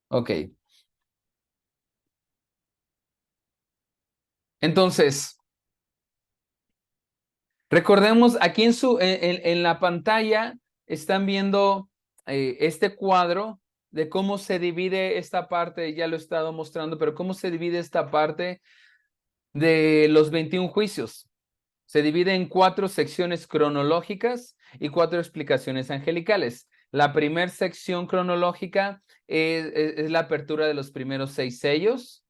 Ok. Entonces, recordemos aquí en la pantalla están viendo este cuadro de cómo se divide esta parte, ya lo he estado mostrando, pero cómo se divide esta parte de los 21 juicios. Se divide en 4 secciones cronológicas y 4 explicaciones angelicales. La primera sección cronológica es la apertura de los primeros 6 sellos.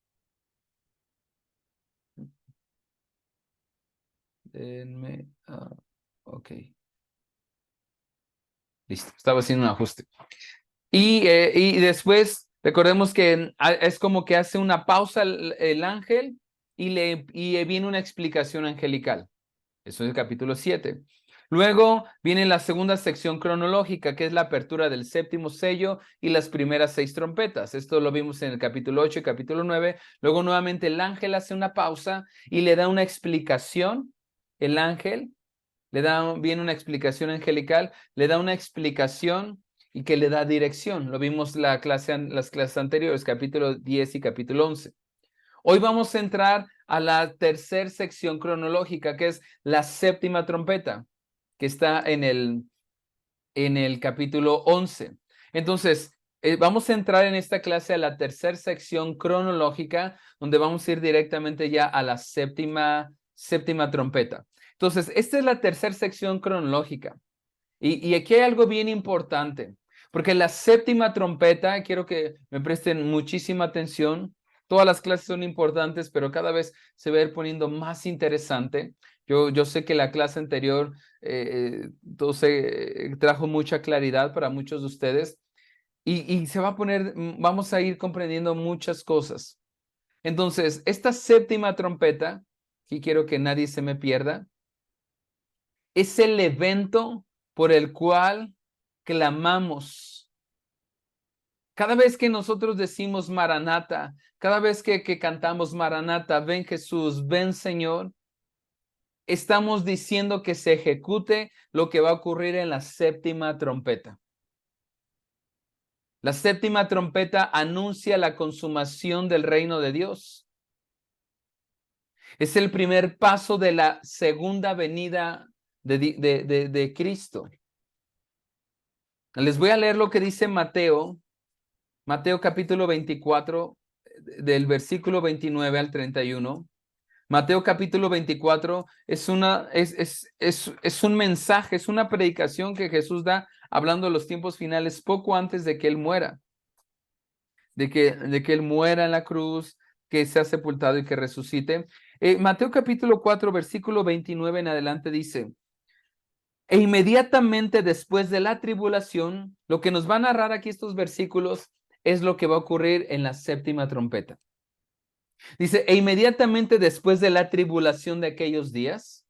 Denme, ok, listo, estaba haciendo un ajuste. Y después, recordemos que es como que hace una pausa el ángel y viene una explicación angelical. Eso es el capítulo 7. Luego viene la segunda sección cronológica, que es la apertura del séptimo sello y las primeras 6 trompetas. Esto lo vimos en el capítulo 8 y capítulo 9. Luego nuevamente el ángel hace una pausa y le da una explicación. El ángel viene una explicación angelical, le da una explicación y que le da dirección. Lo vimos las clases anteriores, capítulo 10 y capítulo 11. Hoy vamos a entrar a la tercera sección cronológica, que es la séptima trompeta, que está en el capítulo 11. Entonces, vamos a entrar en esta clase a la tercera sección cronológica, donde vamos a ir directamente ya a la séptima trompeta. Entonces, esta es la tercera sección cronológica. Y aquí hay algo bien importante, porque la séptima trompeta, quiero que me presten muchísima atención. Todas las clases son importantes, pero cada vez se va a ir poniendo más interesante. Yo sé que la clase anterior trajo mucha claridad para muchos de ustedes y se va a poner, vamos a ir comprendiendo muchas cosas. Entonces, esta séptima trompeta, y quiero que nadie se me pierda, es el evento por el cual clamamos. Cada vez que nosotros decimos Maranata, cada vez que cantamos Maranata, ven Jesús, ven Señor, estamos diciendo que se ejecute lo que va a ocurrir en la séptima trompeta. La séptima trompeta anuncia la consumación del reino de Dios. Es el primer paso de la segunda venida de Cristo. Les voy a leer lo que dice Mateo capítulo 24, del versículo 29 al 31. Mateo capítulo 24 es un mensaje, es una predicación que Jesús da hablando de los tiempos finales poco antes de que Él muera, de que Él muera en la cruz, que sea sepultado y que resucite. Mateo capítulo 4, versículo 29 en adelante dice: E inmediatamente después de la tribulación, lo que nos va a narrar aquí estos versículos es lo que va a ocurrir en la séptima trompeta. Dice, e inmediatamente después de la tribulación de aquellos días,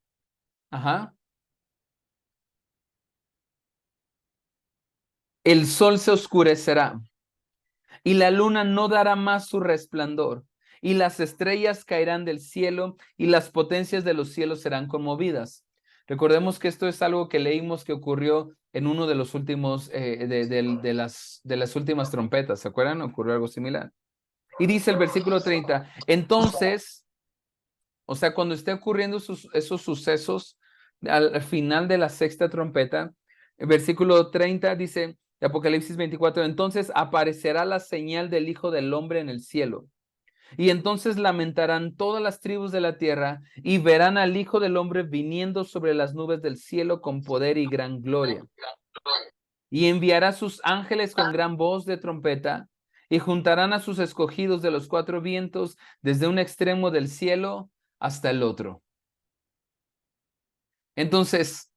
el sol se oscurecerá y la luna no dará más su resplandor y las estrellas caerán del cielo y las potencias de los cielos serán conmovidas. Recordemos que esto es algo que leímos que ocurrió en uno de los últimos, de las últimas trompetas, ¿se acuerdan? Ocurrió algo similar. Y dice el versículo 30, entonces, o sea, cuando esté ocurriendo esos sucesos al final de la sexta trompeta, el versículo 30 dice, de Apocalipsis 24, entonces aparecerá la señal del Hijo del Hombre en el cielo. Y entonces lamentarán todas las tribus de la tierra y verán al Hijo del Hombre viniendo sobre las nubes del cielo con poder y gran gloria. Y enviará sus ángeles con gran voz de trompeta y juntarán a sus escogidos de los 4 vientos desde un extremo del cielo hasta el otro. Entonces,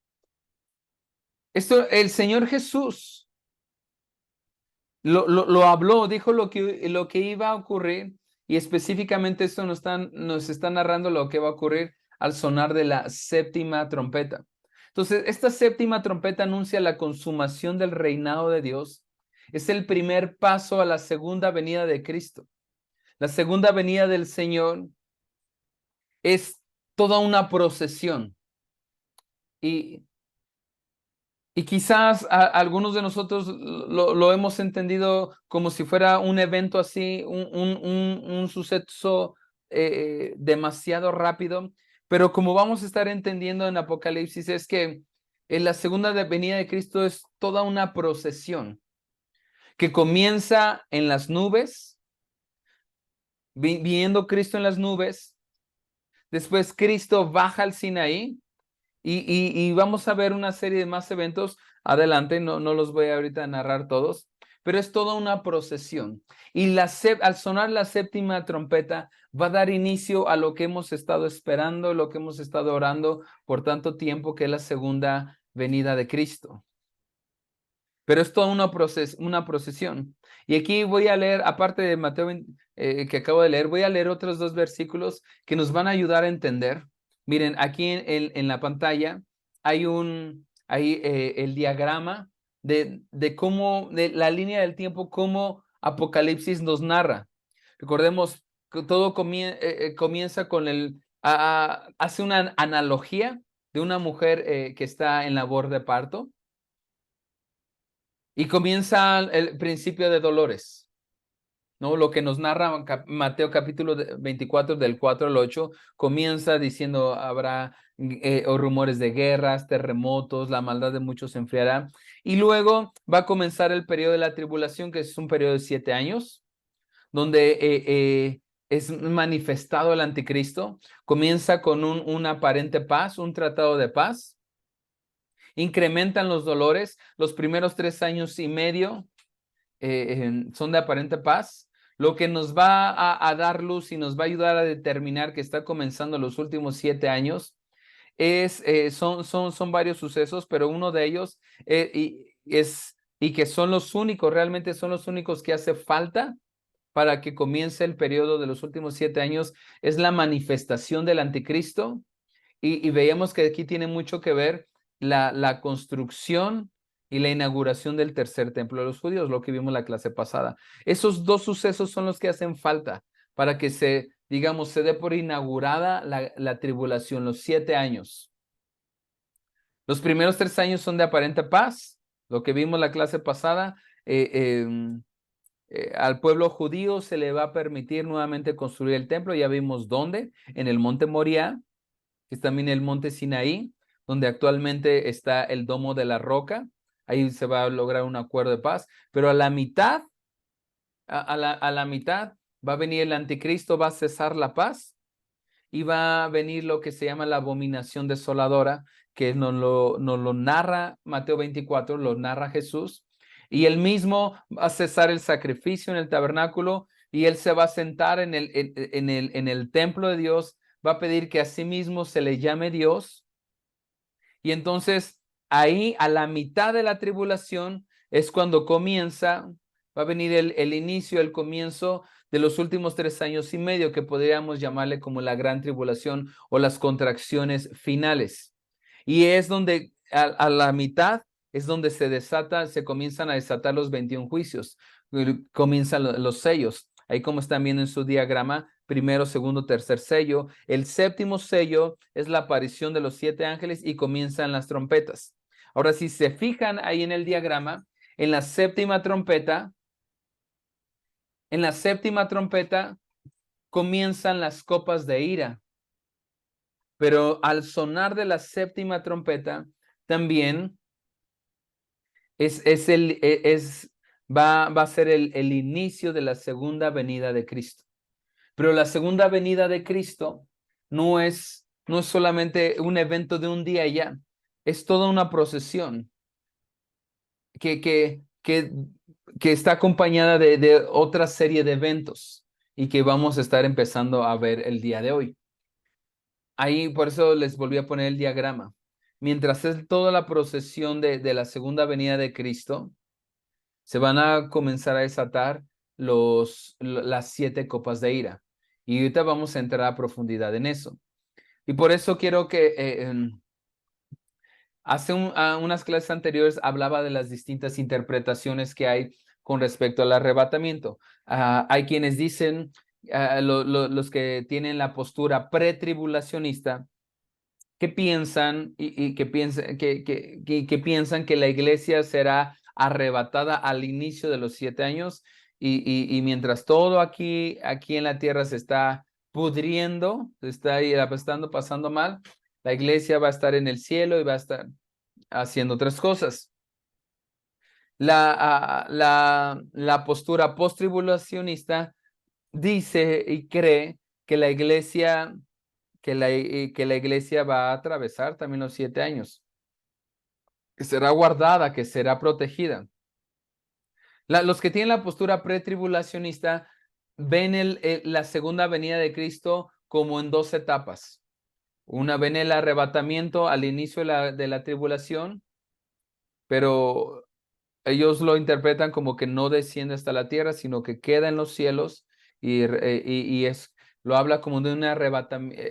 el Señor Jesús lo habló, dijo lo que iba a ocurrir y específicamente esto nos está narrando lo que va a ocurrir al sonar de la séptima trompeta. Entonces, esta séptima trompeta anuncia la consumación del reinado de Dios. Es el primer paso a la segunda venida de Cristo. La segunda venida del Señor es toda una procesión. Y Y quizás algunos de nosotros lo hemos entendido como si fuera un evento así, un suceso demasiado rápido, pero como vamos a estar entendiendo en Apocalipsis es que en la segunda venida de Cristo es toda una procesión que comienza en las nubes, viendo Cristo en las nubes, después Cristo baja al Sinaí. Y vamos a ver una serie de más eventos adelante, no los voy ahorita a narrar todos, pero es toda una procesión. Y al sonar la séptima trompeta va a dar inicio a lo que hemos estado esperando, lo que hemos estado orando por tanto tiempo, que es la segunda venida de Cristo. Pero es toda una procesión. Y aquí voy a leer, aparte de Mateo que acabo de leer, voy a leer otros dos versículos que nos van a ayudar a entender. Miren, aquí en la pantalla hay el diagrama de cómo, de la línea del tiempo, cómo Apocalipsis nos narra. Recordemos que todo comienza con hace una analogía de una mujer que está en labor de parto. Y comienza el principio de dolores, ¿no? Lo que nos narra Mateo capítulo 24 del 4 al 8, comienza diciendo habrá rumores de guerras, terremotos, la maldad de muchos se enfriará. Y luego va a comenzar el periodo de la tribulación, que es un periodo de 7 años, donde es manifestado el anticristo. Comienza con una aparente paz, un tratado de paz. Incrementan los dolores. Los primeros 3 años y medio son de aparente paz, lo que nos va a dar luz y nos va a ayudar a determinar que está comenzando los últimos 7 años. Son varios sucesos, pero uno de ellos y que son los únicos, realmente son los únicos que hace falta para que comience el periodo de los últimos 7 años, es la manifestación del anticristo. Y veíamos que aquí tiene mucho que ver la construcción y la inauguración del tercer templo de los judíos, lo que vimos la clase pasada. Esos dos sucesos son los que hacen falta para que se dé por inaugurada la tribulación, los 7 años. Los primeros 3 años son de aparente paz, lo que vimos la clase pasada. Al pueblo judío se le va a permitir nuevamente construir el templo, ya vimos dónde, en el monte Moriah, que es también el monte Sinaí, donde actualmente está el domo de la roca. Ahí se va a lograr un acuerdo de paz, pero a la mitad va a venir el anticristo, va a cesar la paz y va a venir lo que se llama la abominación desoladora, que nos lo narra Mateo 24, lo narra Jesús, y él mismo va a cesar el sacrificio en el tabernáculo y él se va a sentar en el templo de Dios, va a pedir que a sí mismo se le llame Dios. Y entonces ahí a la mitad de la tribulación es cuando comienza, va a venir el inicio, el comienzo de los últimos 3 años y medio, que podríamos llamarle como la gran tribulación o las contracciones finales. Y es donde a la mitad es donde se comienzan a desatar los 21 juicios, comienzan los sellos. Ahí como están viendo en su diagrama, primero, segundo, tercer sello. El séptimo sello es la aparición de los 7 ángeles y comienzan las trompetas. Ahora, si se fijan ahí en el diagrama, en la séptima trompeta comienzan las copas de ira. Pero al sonar de la séptima trompeta, también va a ser el inicio de la segunda venida de Cristo. Pero la segunda venida de Cristo no es solamente un evento de un día y ya, es toda una procesión que está acompañada de otra serie de eventos y que vamos a estar empezando a ver el día de hoy. Ahí, por eso les volví a poner el diagrama. Mientras es toda la procesión de la segunda venida de Cristo, se van a comenzar a desatar las 7 copas de ira. Y ahorita vamos a entrar a profundidad en eso. Y por eso quiero que hace unas clases anteriores hablaba de las distintas interpretaciones que hay con respecto al arrebatamiento. Hay quienes dicen, los que tienen la postura pretribulacionista, que piensan que piensan que la iglesia será arrebatada al inicio de los 7 años y mientras todo aquí en la tierra se está pudriendo, se está ahí pasando mal, la iglesia va a estar en el cielo y va a estar haciendo otras cosas. La postura post-tribulacionista dice y cree que la iglesia va a atravesar también los 7 años, que será guardada, que será protegida. Los que tienen la postura pretribulacionista ven la segunda venida de Cristo como en 2 etapas. Una ven el arrebatamiento al inicio de la tribulación, pero ellos lo interpretan como que no desciende hasta la tierra, sino que queda en los cielos y lo habla como de un arrebatamiento.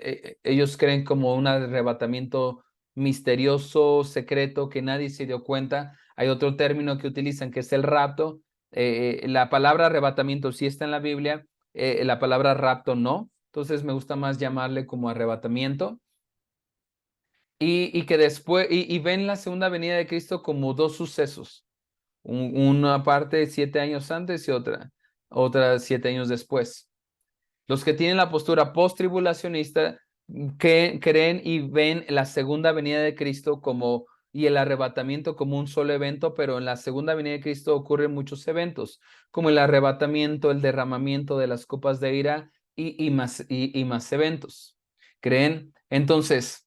Ellos creen como un arrebatamiento misterioso, secreto, que nadie se dio cuenta. Hay otro término que utilizan que es el rapto. La palabra arrebatamiento sí está en la Biblia, la palabra rapto no. Entonces me gusta más llamarle como arrebatamiento. Y que después, y ven la segunda venida de Cristo como 2 sucesos. Una parte 7 años antes y otra 7 años después. Los que tienen la postura post-tribulacionista que creen y ven la segunda venida de Cristo y el arrebatamiento como un solo evento, pero en la segunda venida de Cristo ocurren muchos eventos, como el arrebatamiento, el derramamiento de las copas de ira y más eventos. ¿Creen? Entonces,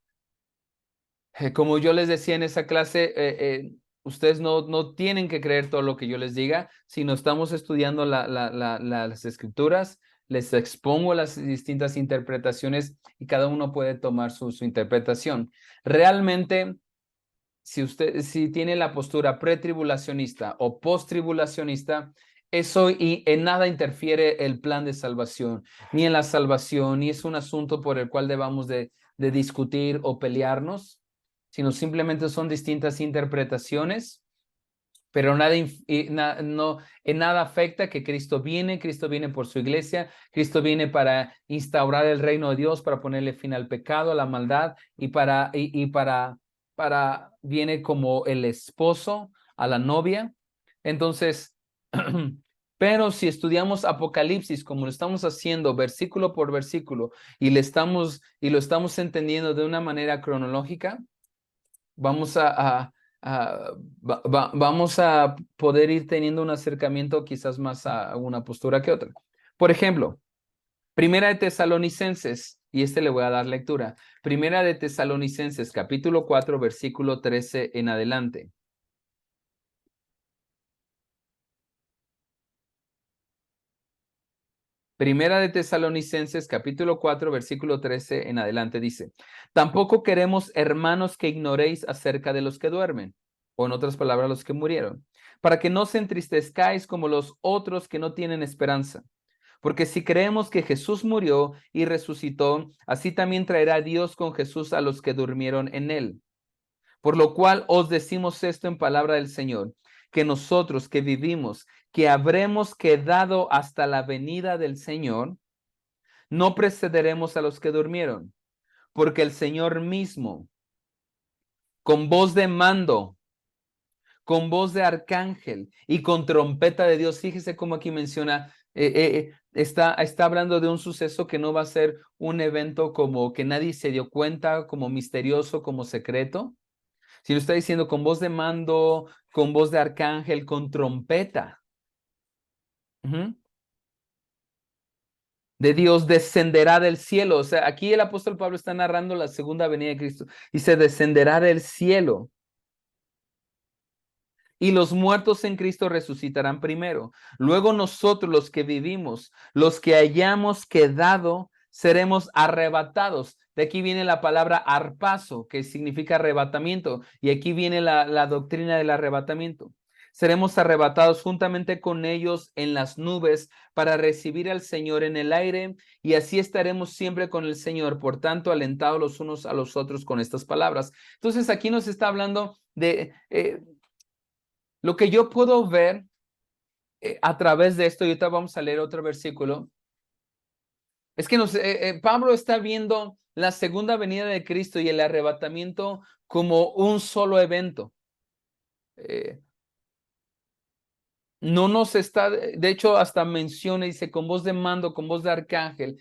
como yo les decía en esa clase, ustedes no tienen que creer todo lo que yo les diga, sino estamos estudiando las escrituras, les expongo las distintas interpretaciones y cada uno puede tomar su interpretación. Realmente, si tiene la postura pretribulacionista o posttribulacionista, eso y en nada interfiere el plan de salvación, ni en la salvación, ni es un asunto por el cual debamos de discutir o pelearnos, sino simplemente son distintas interpretaciones, pero no, en nada afecta que Cristo viene por su iglesia, Cristo viene para instaurar el reino de Dios, para ponerle fin al pecado, a la maldad, viene como el esposo a la novia. Entonces, pero si estudiamos Apocalipsis como lo estamos haciendo versículo por versículo y lo estamos entendiendo de una manera cronológica, vamos vamos a poder ir teniendo un acercamiento quizás más a una postura que otra. Por ejemplo, Primera de Tesalonicenses, y le voy a dar lectura. Primera de Tesalonicenses, capítulo 4, versículo 13 en adelante. Primera de Tesalonicenses, capítulo 4, versículo 13 en adelante dice: Tampoco queremos, hermanos, que ignoréis acerca de los que duermen, o en otras palabras, los que murieron, para que no se entristezcáis como los otros que no tienen esperanza. Porque si creemos que Jesús murió y resucitó, así también traerá Dios con Jesús a los que durmieron en él. Por lo cual os decimos esto en palabra del Señor, que nosotros que vivimos, que habremos quedado hasta la venida del Señor, no precederemos a los que durmieron, porque el Señor mismo, con voz de mando, con voz de arcángel y con trompeta de Dios, fíjese cómo aquí menciona, está hablando de un suceso que no va a ser un evento como que nadie se dio cuenta, como misterioso, como secreto, sino está diciendo con voz de mando, con voz de arcángel, con trompeta. De Dios descenderá del cielo. O sea, aquí el apóstol Pablo está narrando la segunda venida de Cristo y se descenderá del cielo. Y los muertos en Cristo resucitarán primero. Luego nosotros los que vivimos, los que hayamos quedado, seremos arrebatados. De aquí viene la palabra arpazo, que significa arrebatamiento. Y aquí viene la doctrina del arrebatamiento. Seremos arrebatados juntamente con ellos en las nubes para recibir al Señor en el aire, y así estaremos siempre con el Señor. Por tanto, alentados los unos a los otros con estas palabras. Entonces aquí nos está hablando de lo que yo puedo ver a través de esto, y ahorita vamos a leer otro versículo, es que Pablo está viendo la segunda venida de Cristo y el arrebatamiento como un solo evento. No nos está, de hecho, hasta menciona, dice, con voz de mando, con voz de arcángel,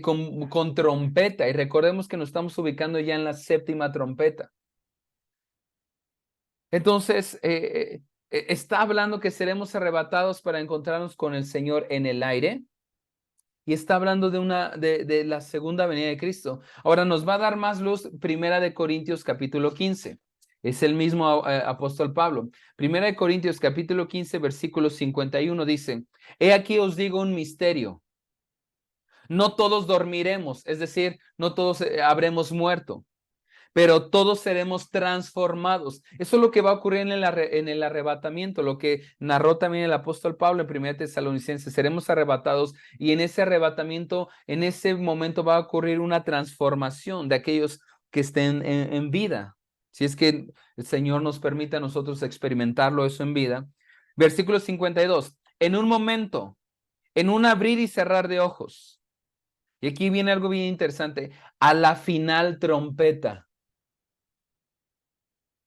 con trompeta. Y recordemos que nos estamos ubicando ya en la séptima trompeta. Entonces, está hablando que seremos arrebatados para encontrarnos con el Señor en el aire. Y está hablando de la segunda venida de Cristo. Ahora nos va a dar más luz Primera de Corintios capítulo 15. Es el mismo apóstol Pablo. Primera de Corintios capítulo 15 versículo 51 dice, he aquí os digo un misterio. No todos dormiremos, es decir, no todos habremos muerto, pero todos seremos transformados. Eso es lo que va a ocurrir en el arrebatamiento, lo que narró también el apóstol Pablo en 1 Tesalonicenses. Seremos arrebatados y en ese arrebatamiento, en ese momento va a ocurrir una transformación de aquellos que estén en vida. Si es que el Señor nos permite a nosotros experimentarlo eso en vida. Versículo 52. En un momento, en un abrir y cerrar de ojos. Y aquí viene algo bien interesante. A la final trompeta.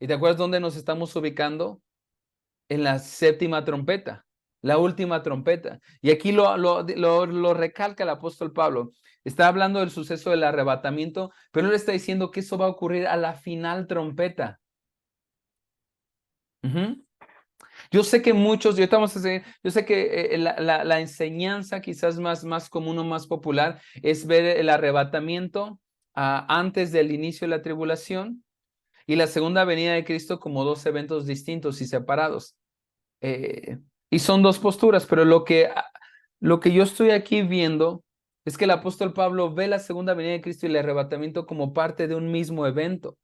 ¿Y te acuerdas dónde nos estamos ubicando? En la séptima trompeta, la última trompeta. Y aquí lo recalca el apóstol Pablo. Está hablando del suceso del arrebatamiento, pero él está diciendo que eso va a ocurrir a la final trompeta. Yo sé que muchos, yo sé que la enseñanza quizás más común o más popular es ver el arrebatamiento antes del inicio de la tribulación y la segunda venida de Cristo como dos eventos distintos y separados. Y son dos posturas, pero lo que yo estoy aquí viendo es que el apóstol Pablo ve la segunda venida de Cristo y el arrebatamiento como parte de un mismo evento.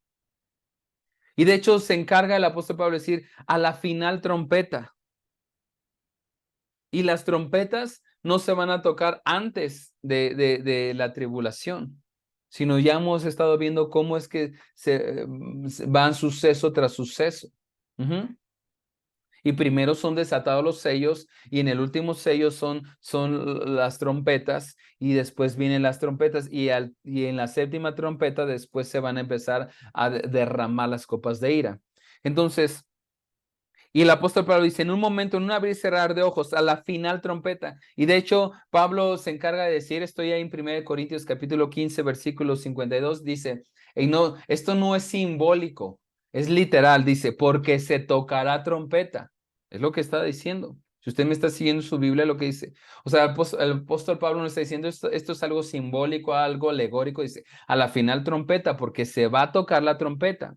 Y de hecho se encarga el apóstol Pablo de decir a la final trompeta. Y las trompetas no se van a tocar antes de la tribulación, sino ya hemos estado viendo cómo es que se van suceso tras suceso. Y primero son desatados los sellos y en el último sello son las trompetas y después vienen las trompetas y en la séptima trompeta después se van a empezar a derramar las copas de ira. Entonces, y el apóstol Pablo dice, en un momento, en un abrir y cerrar de ojos, a la final trompeta. Y de hecho, Pablo se encarga de decir, estoy ahí en 1 Corintios capítulo 15, versículo 52, dice, no, esto no es simbólico, es literal, dice, porque se tocará trompeta. Es lo que está diciendo. Si usted me está siguiendo su Biblia, lo que dice. O sea, el apóstol Pablo no está diciendo esto es algo simbólico, algo alegórico, dice, a la final trompeta, porque se va a tocar la trompeta.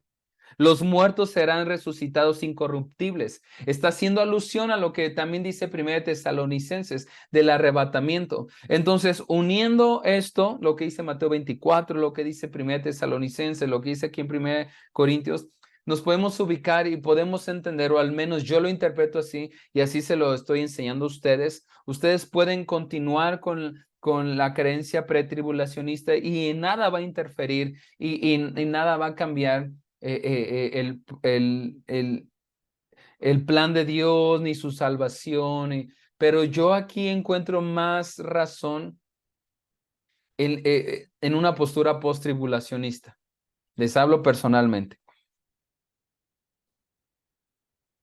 Los muertos serán resucitados incorruptibles. Está haciendo alusión a lo que también dice 1 Tesalonicenses del arrebatamiento. Entonces, uniendo esto, lo que dice Mateo 24, lo que dice 1 Tesalonicenses, lo que dice aquí en 1 Corintios, nos podemos ubicar y podemos entender, o al menos yo lo interpreto así, y así se lo estoy enseñando a ustedes. Ustedes pueden continuar con la creencia pretribulacionista y nada va a interferir y nada va a cambiar el plan de Dios ni su salvación. Pero yo aquí encuentro más razón en una postura post-tribulacionista. Les hablo personalmente.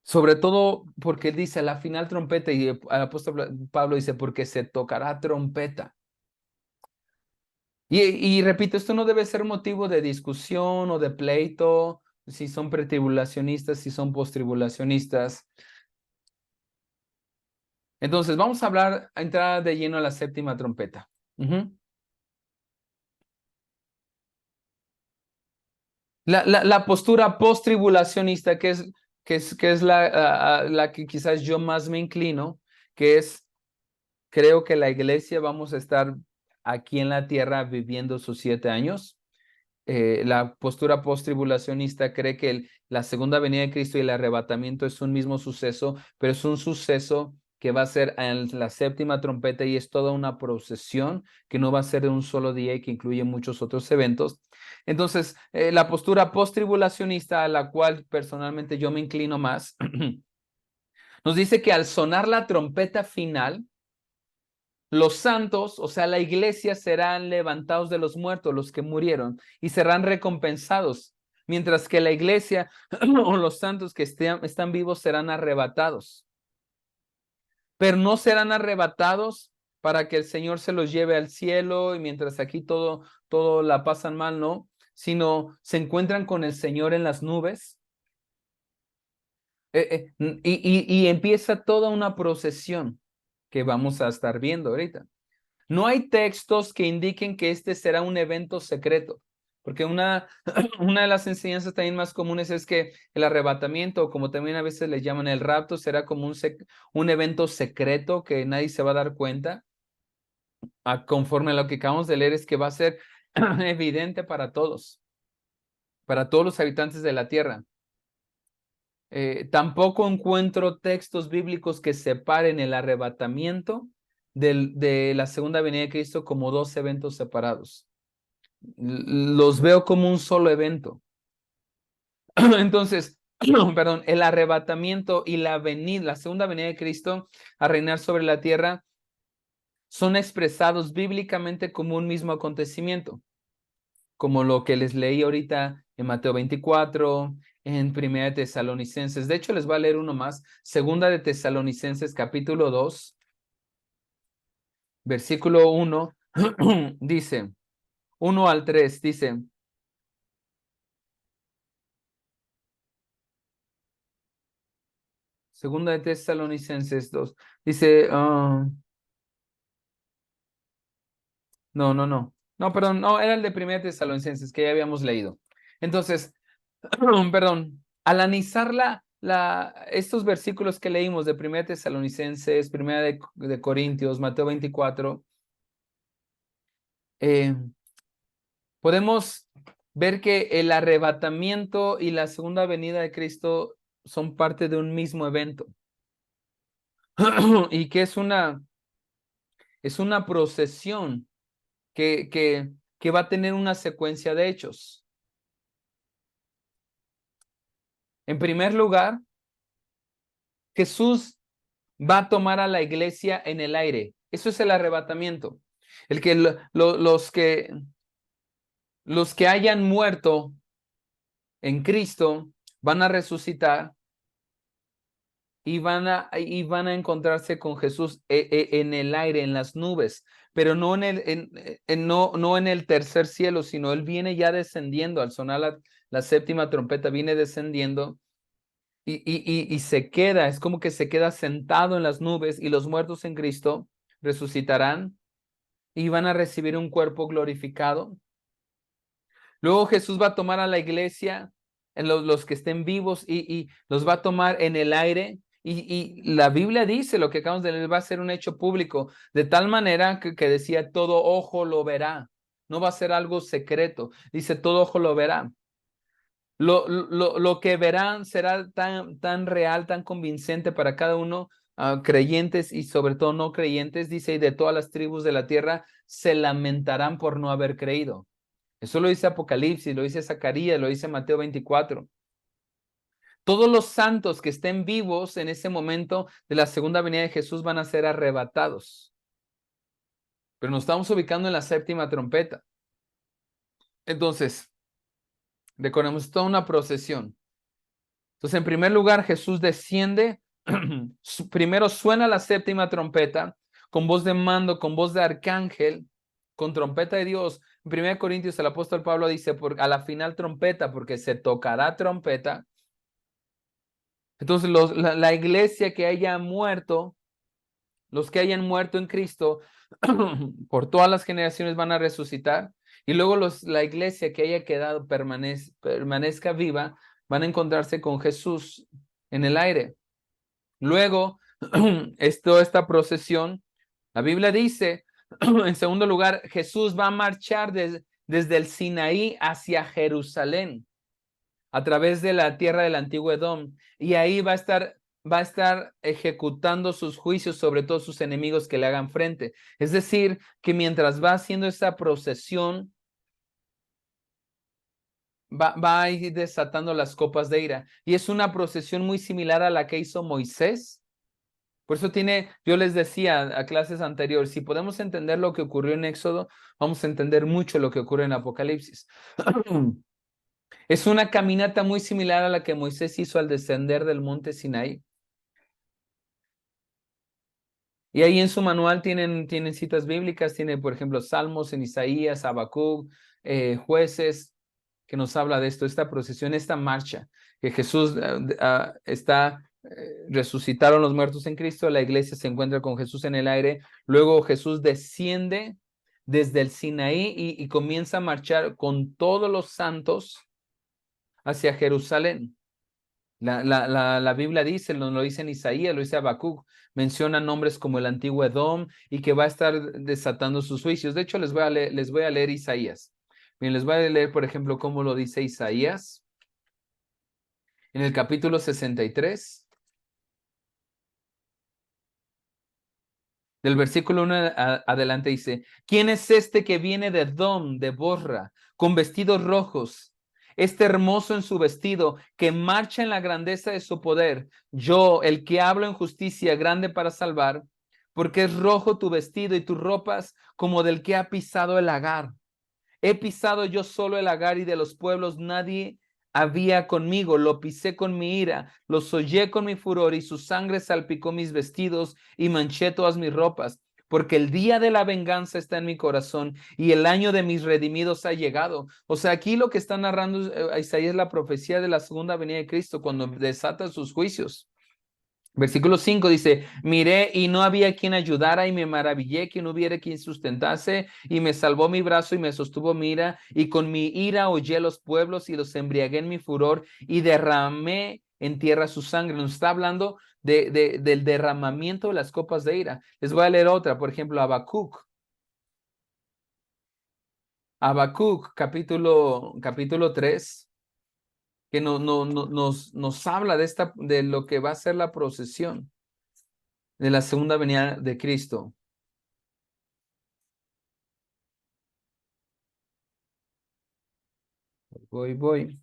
Sobre todo porque él dice la final trompeta y el apóstol Pablo dice porque se tocará trompeta. Y repito, esto no debe ser motivo de discusión o de pleito, si son pretribulacionistas, si son postribulacionistas. Entonces, vamos a entrar de lleno a la séptima trompeta. La postura postribulacionista, que es la que quizás yo más me inclino, que es, creo que la iglesia vamos a estar aquí en la tierra viviendo sus 7 años. La postura post-tribulacionista cree que la segunda venida de Cristo y el arrebatamiento es un mismo suceso, pero es un suceso que va a ser en la séptima trompeta y es toda una procesión que no va a ser de un solo día y que incluye muchos otros eventos. Entonces, la postura post-tribulacionista a la cual personalmente yo me inclino más, nos dice que al sonar la trompeta final, Los santos, o sea, la iglesia, serán levantados de los muertos, los que murieron, y serán recompensados, mientras que la iglesia o los santos que están vivos serán arrebatados. Pero no serán arrebatados para que el Señor se los lleve al cielo y mientras aquí todo la pasan mal, no, sino se encuentran con el Señor en las nubes. Y empieza toda una procesión que vamos a estar viendo ahorita. No hay textos que indiquen que este será un evento secreto, porque una de las enseñanzas también más comunes es que el arrebatamiento, o como también a veces le llaman el rapto, será como un evento secreto que nadie se va a dar cuenta. Conforme a lo que acabamos de leer, es que va a ser evidente para todos los habitantes de la tierra. Tampoco encuentro textos bíblicos que separen el arrebatamiento de la segunda venida de Cristo como dos eventos separados. Los veo como un solo evento. Entonces, perdón, el arrebatamiento y la segunda venida de Cristo a reinar sobre la tierra son expresados bíblicamente como un mismo acontecimiento, como lo que les leí ahorita en Mateo 24, en Primera de Tesalonicenses. De hecho, les voy a leer uno más. Segunda de Tesalonicenses, capítulo 2, versículo 1, dice, 1 al 3, dice, Segunda de Tesalonicenses 2, dice, no, perdón, no, era el de Primera de Tesalonicenses que ya habíamos leído. Entonces, perdón, al analizar estos versículos que leímos de Primera de Tesalonicenses, Primera de Corintios, Mateo 24, podemos ver que el arrebatamiento y la segunda venida de Cristo son parte de un mismo evento y que es una procesión que va a tener una secuencia de hechos. En primer lugar, Jesús va a tomar a la iglesia en el aire. Eso es el arrebatamiento. El que los que hayan muerto en Cristo van a resucitar y van a encontrarse con Jesús en el aire, en las nubes, pero no no en el tercer cielo, sino Él viene ya descendiendo. Al sonar la séptima trompeta, viene descendiendo y se queda, es como que se queda sentado en las nubes, y los muertos en Cristo resucitarán y van a recibir un cuerpo glorificado. Luego Jesús va a tomar a la iglesia, en los que estén vivos, y los va a tomar en el aire. Y la Biblia dice, lo que acabamos de leer, va a ser un hecho público, de tal manera que decía, todo ojo lo verá. No va a ser algo secreto. Dice, todo ojo lo verá. Lo que verán será tan real, tan convincente para cada uno, creyentes y sobre todo no creyentes. Dice, y de todas las tribus de la tierra se lamentarán por no haber creído. Eso lo dice Apocalipsis, lo dice Zacarías, lo dice Mateo 24. Todos los santos que estén vivos en ese momento de la segunda venida de Jesús van a ser arrebatados. Pero nos estamos ubicando en la séptima trompeta. Entonces, recordemos, toda una procesión. Entonces, en primer lugar, Jesús desciende. Primero suena la séptima trompeta con voz de mando, con voz de arcángel, con trompeta de Dios. En 1 Corintios, el apóstol Pablo dice, a la final trompeta, porque se tocará trompeta. Entonces, la iglesia que haya muerto, los que hayan muerto en Cristo, por todas las generaciones van a resucitar. Y luego la iglesia que haya quedado permanezca viva, van a encontrarse con Jesús en el aire. Luego, esta procesión, la Biblia dice, en segundo lugar, Jesús va a marchar desde el Sinaí hacia Jerusalén, a través de la tierra del antiguo Edom, y ahí va a estar ejecutando sus juicios sobre todos sus enemigos que le hagan frente. Es decir, que mientras va haciendo esa procesión, va a ir desatando las copas de ira. Y es una procesión muy similar a la que hizo Moisés Por eso yo les decía a clases anteriores, si podemos entender lo que ocurrió en Éxodo, vamos a entender mucho lo que ocurre en Apocalipsis. Es una caminata muy similar a la que Moisés hizo al descender del monte Sinaí. Y ahí en su manual tienen citas bíblicas, tiene por ejemplo Salmos en Isaías, Habacuc, Jueces, que nos habla de esto, esta procesión, esta marcha, que Jesús resucitaron los muertos en Cristo, la iglesia se encuentra con Jesús en el aire, luego Jesús desciende desde el Sinaí y comienza a marchar con todos los santos hacia Jerusalén. La Biblia dice, lo dice en Isaías, lo dice Habacuc, menciona nombres como el antiguo Edom y que va a estar desatando sus juicios. De hecho, les voy a leer Isaías. Bien, les voy a leer, por ejemplo, cómo lo dice Isaías en el capítulo 63. Del versículo 1 adelante dice, ¿quién es este que viene de Edom, de Bosra, con vestidos rojos? Este hermoso en su vestido, que marcha en la grandeza de su poder. Yo, el que hablo en justicia, grande para salvar, porque es rojo tu vestido y tus ropas como del que ha pisado el lagar. He pisado yo solo el lagar y de los pueblos nadie había conmigo. Lo pisé con mi ira, lo hollé con mi furor y su sangre salpicó mis vestidos y manché todas mis ropas. Porque el día de la venganza está en mi corazón y el año de mis redimidos ha llegado. O sea, aquí lo que está narrando Isaías es la profecía de la segunda venida de Cristo cuando desata sus juicios. Versículo 5 dice, miré y no había quien ayudara y me maravillé que no hubiera quien sustentase y me salvó mi brazo y me sostuvo mi ira y con mi ira hollé los pueblos y los embriagué en mi furor y derramé en tierra su sangre. Nos está hablando del derramamiento de las copas de ira. Les voy a leer otra, por ejemplo, Habacuc. Habacuc, capítulo 3, que nos habla de lo que va a ser la procesión de la segunda venida de Cristo. Voy.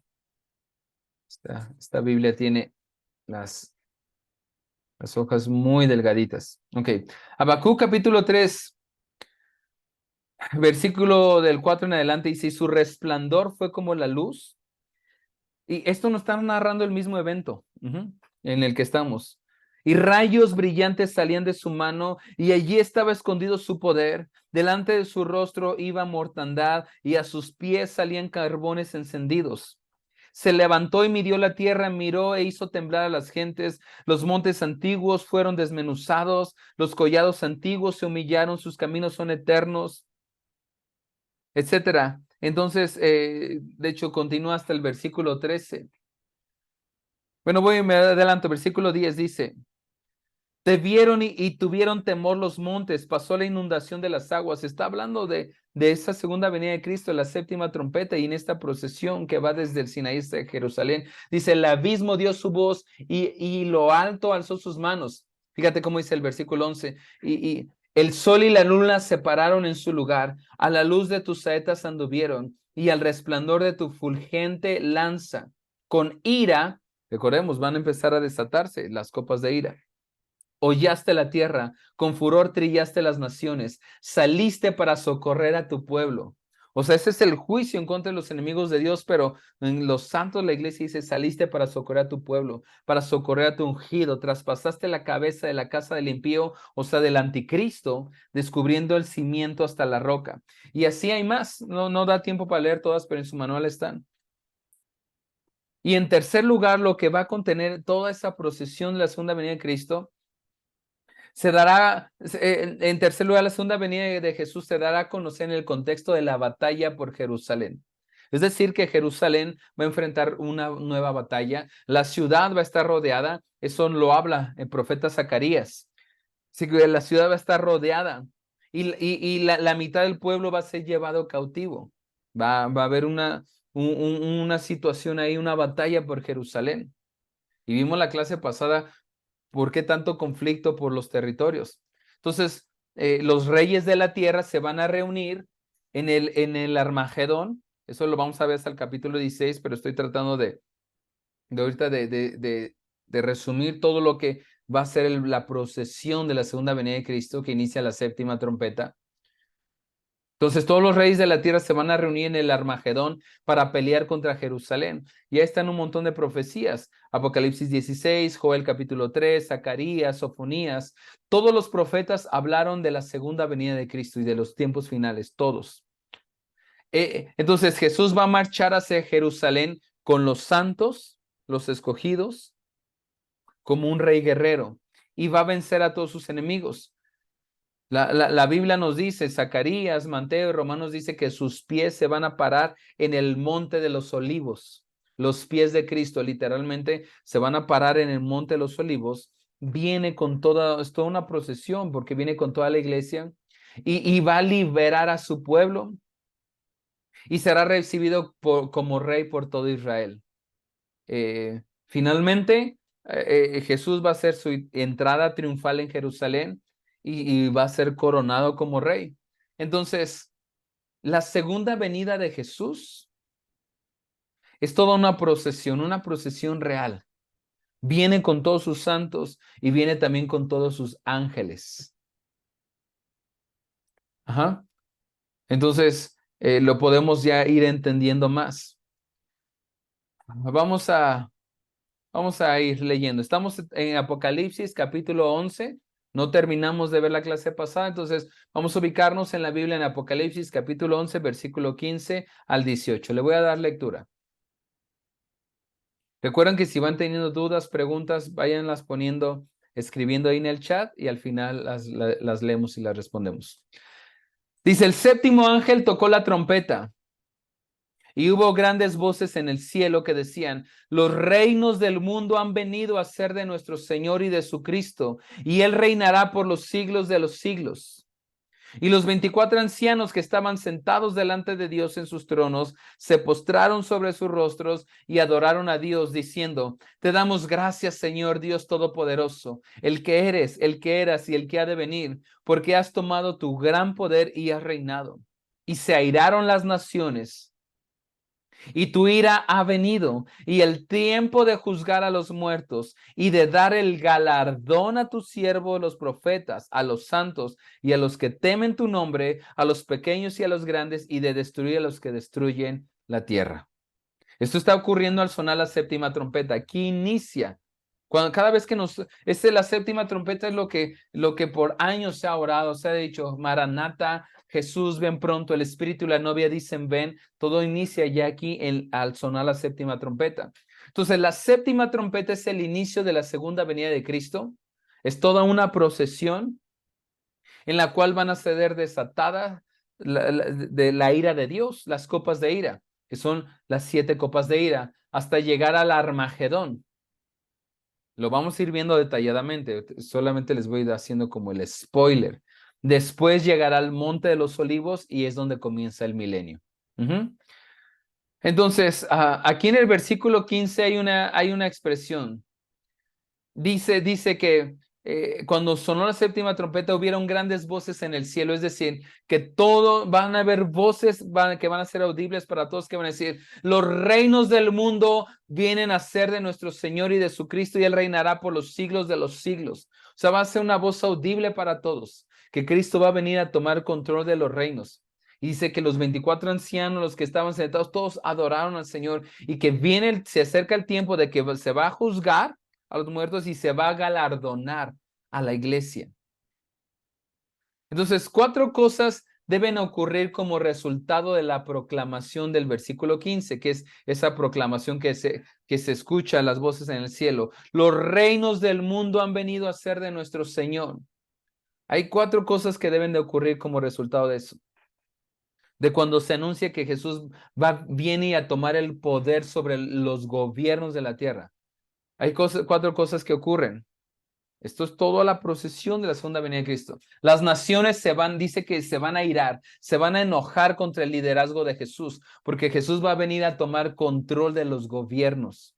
Esta Biblia tiene las hojas muy delgaditas. Ok. Habacuc capítulo 3, versículo del 4 en adelante dice, y su resplandor fue como la luz. Y esto nos está narrando el mismo evento en el que estamos. Y rayos brillantes salían de su mano, y allí estaba escondido su poder. Delante de su rostro iba mortandad, y a sus pies salían carbones encendidos. Se levantó y midió la tierra, miró e hizo temblar a las gentes. Los montes antiguos fueron desmenuzados, los collados antiguos se humillaron, sus caminos son eternos, etcétera. Entonces, de hecho, continúa hasta el versículo 13. Bueno, me adelanto. Versículo 10 dice, te vieron y tuvieron temor los montes, pasó la inundación de las aguas. Está hablando de esa segunda venida de Cristo, la séptima trompeta, y en esta procesión que va desde el Sinaí hasta Jerusalén. Dice, el abismo dio su voz y lo alto alzó sus manos. Fíjate cómo dice el versículo 11. Y el sol y la luna se pararon en su lugar, a la luz de tus saetas anduvieron, y al resplandor de tu fulgente lanza. Con ira, recordemos, van a empezar a desatarse las copas de ira. Hollaste la tierra, con furor trillaste las naciones, saliste para socorrer a tu pueblo. O sea, ese es el juicio en contra de los enemigos de Dios, pero en los santos la iglesia dice, saliste para socorrer a tu pueblo, para socorrer a tu ungido, traspasaste la cabeza de la casa del impío, o sea, del anticristo, descubriendo el cimiento hasta la roca. Y así hay más, no da tiempo para leer todas, pero en su manual están. Y en tercer lugar, lo que va a contener toda esa procesión de la segunda venida de Cristo, se dará, en tercer lugar, la segunda venida de Jesús se dará a conocer en el contexto de la batalla por Jerusalén. Es decir, que Jerusalén va a enfrentar una nueva batalla, la ciudad va a estar rodeada, eso lo habla el profeta Zacarías. Así que la ciudad va a estar rodeada y la mitad del pueblo va a ser llevado cautivo. Va a haber una situación ahí, una batalla por Jerusalén. Y vimos la clase pasada ¿por qué tanto conflicto por los territorios? Entonces, los reyes de la tierra se van a reunir en el Armagedón. Eso lo vamos a ver hasta el capítulo 16, pero estoy tratando de ahorita de resumir todo lo que va a ser la procesión de la segunda venida de Cristo que inicia la séptima trompeta. Entonces todos los reyes de la tierra se van a reunir en el Armagedón para pelear contra Jerusalén. Ya están un montón de profecías. Apocalipsis 16, Joel capítulo 3, Zacarías, Sofonías. Todos los profetas hablaron de la segunda venida de Cristo y de los tiempos finales, todos. Entonces Jesús va a marchar hacia Jerusalén con los santos, los escogidos, como un rey guerrero, y va a vencer a todos sus enemigos. La Biblia nos dice, Zacarías, Mateo y Romanos dice que sus pies se van a parar en el monte de los olivos. Los pies de Cristo literalmente se van a parar en el monte de los olivos. Viene con es toda una procesión porque viene con toda la iglesia y va a liberar a su pueblo y será recibido como rey por todo Israel. Finalmente, Jesús va a hacer su entrada triunfal en Jerusalén y va a ser coronado como rey. Entonces, la segunda venida de Jesús es toda una procesión real. Viene con todos sus santos y viene también con todos sus ángeles. Ajá. Entonces, lo podemos ya ir entendiendo más. Vamos a ir leyendo. Estamos en Apocalipsis capítulo 11. No terminamos de ver la clase pasada, entonces vamos a ubicarnos en la Biblia en Apocalipsis capítulo 11, versículo 15 al 18. Le voy a dar lectura. Recuerden que si van teniendo dudas, preguntas, váyanlas poniendo, escribiendo ahí en el chat y al final las leemos y las respondemos. Dice, el séptimo ángel tocó la trompeta. Y hubo grandes voces en el cielo que decían, los reinos del mundo han venido a ser de nuestro Señor y de su Cristo, y Él reinará por los siglos de los siglos. Y los 24 ancianos que estaban sentados delante de Dios en sus tronos, se postraron sobre sus rostros y adoraron a Dios, diciendo, te damos gracias, Señor Dios Todopoderoso, el que eres, el que eras y el que ha de venir, porque has tomado tu gran poder y has reinado. Y se airaron las naciones. Y tu ira ha venido, y el tiempo de juzgar a los muertos, y de dar el galardón a tus siervos los profetas, a los santos, y a los que temen tu nombre, a los pequeños y a los grandes, y de destruir a los que destruyen la tierra. Esto está ocurriendo al sonar la séptima trompeta. Aquí inicia. Cada vez que la séptima trompeta es lo que por años se ha orado, se ha dicho, Maranata, Jesús, ven pronto, el Espíritu y la novia dicen, ven, todo inicia ya aquí al sonar la séptima trompeta. Entonces, la séptima trompeta es el inicio de la segunda venida de Cristo, es toda una procesión en la cual van a ser desatadas de la ira de Dios, las copas de ira, que son las 7 copas de ira, hasta llegar al Armagedón. Lo vamos a ir viendo detalladamente, solamente les voy haciendo como el spoiler. Después llegará al Monte de los Olivos y es donde comienza el milenio. Entonces, aquí en el versículo 15 hay una expresión. Dice que cuando sonó la séptima trompeta hubieron grandes voces en el cielo, es decir, que van a haber voces que van a ser audibles para todos, que van a decir, los reinos del mundo vienen a ser de nuestro Señor y de su Cristo y Él reinará por los siglos de los siglos. O sea, va a ser una voz audible para todos, que Cristo va a venir a tomar control de los reinos. Y dice que los 24 ancianos, los que estaban sentados, todos adoraron al Señor y que se acerca el tiempo de que se va a juzgar a los muertos y se va a galardonar a la iglesia. Entonces, 4 cosas deben ocurrir como resultado de la proclamación del versículo 15, que es esa proclamación que se escucha las voces en el cielo. Los reinos del mundo han venido a ser de nuestro Señor. Hay 4 cosas que deben de ocurrir como resultado de eso. De cuando se anuncia que Jesús viene a tomar el poder sobre los gobiernos de la tierra. Hay 4 cosas que ocurren. Esto es toda la procesión de la segunda venida de Cristo. Las naciones dice que se van a irar, se van a enojar contra el liderazgo de Jesús, porque Jesús va a venir a tomar control de los gobiernos.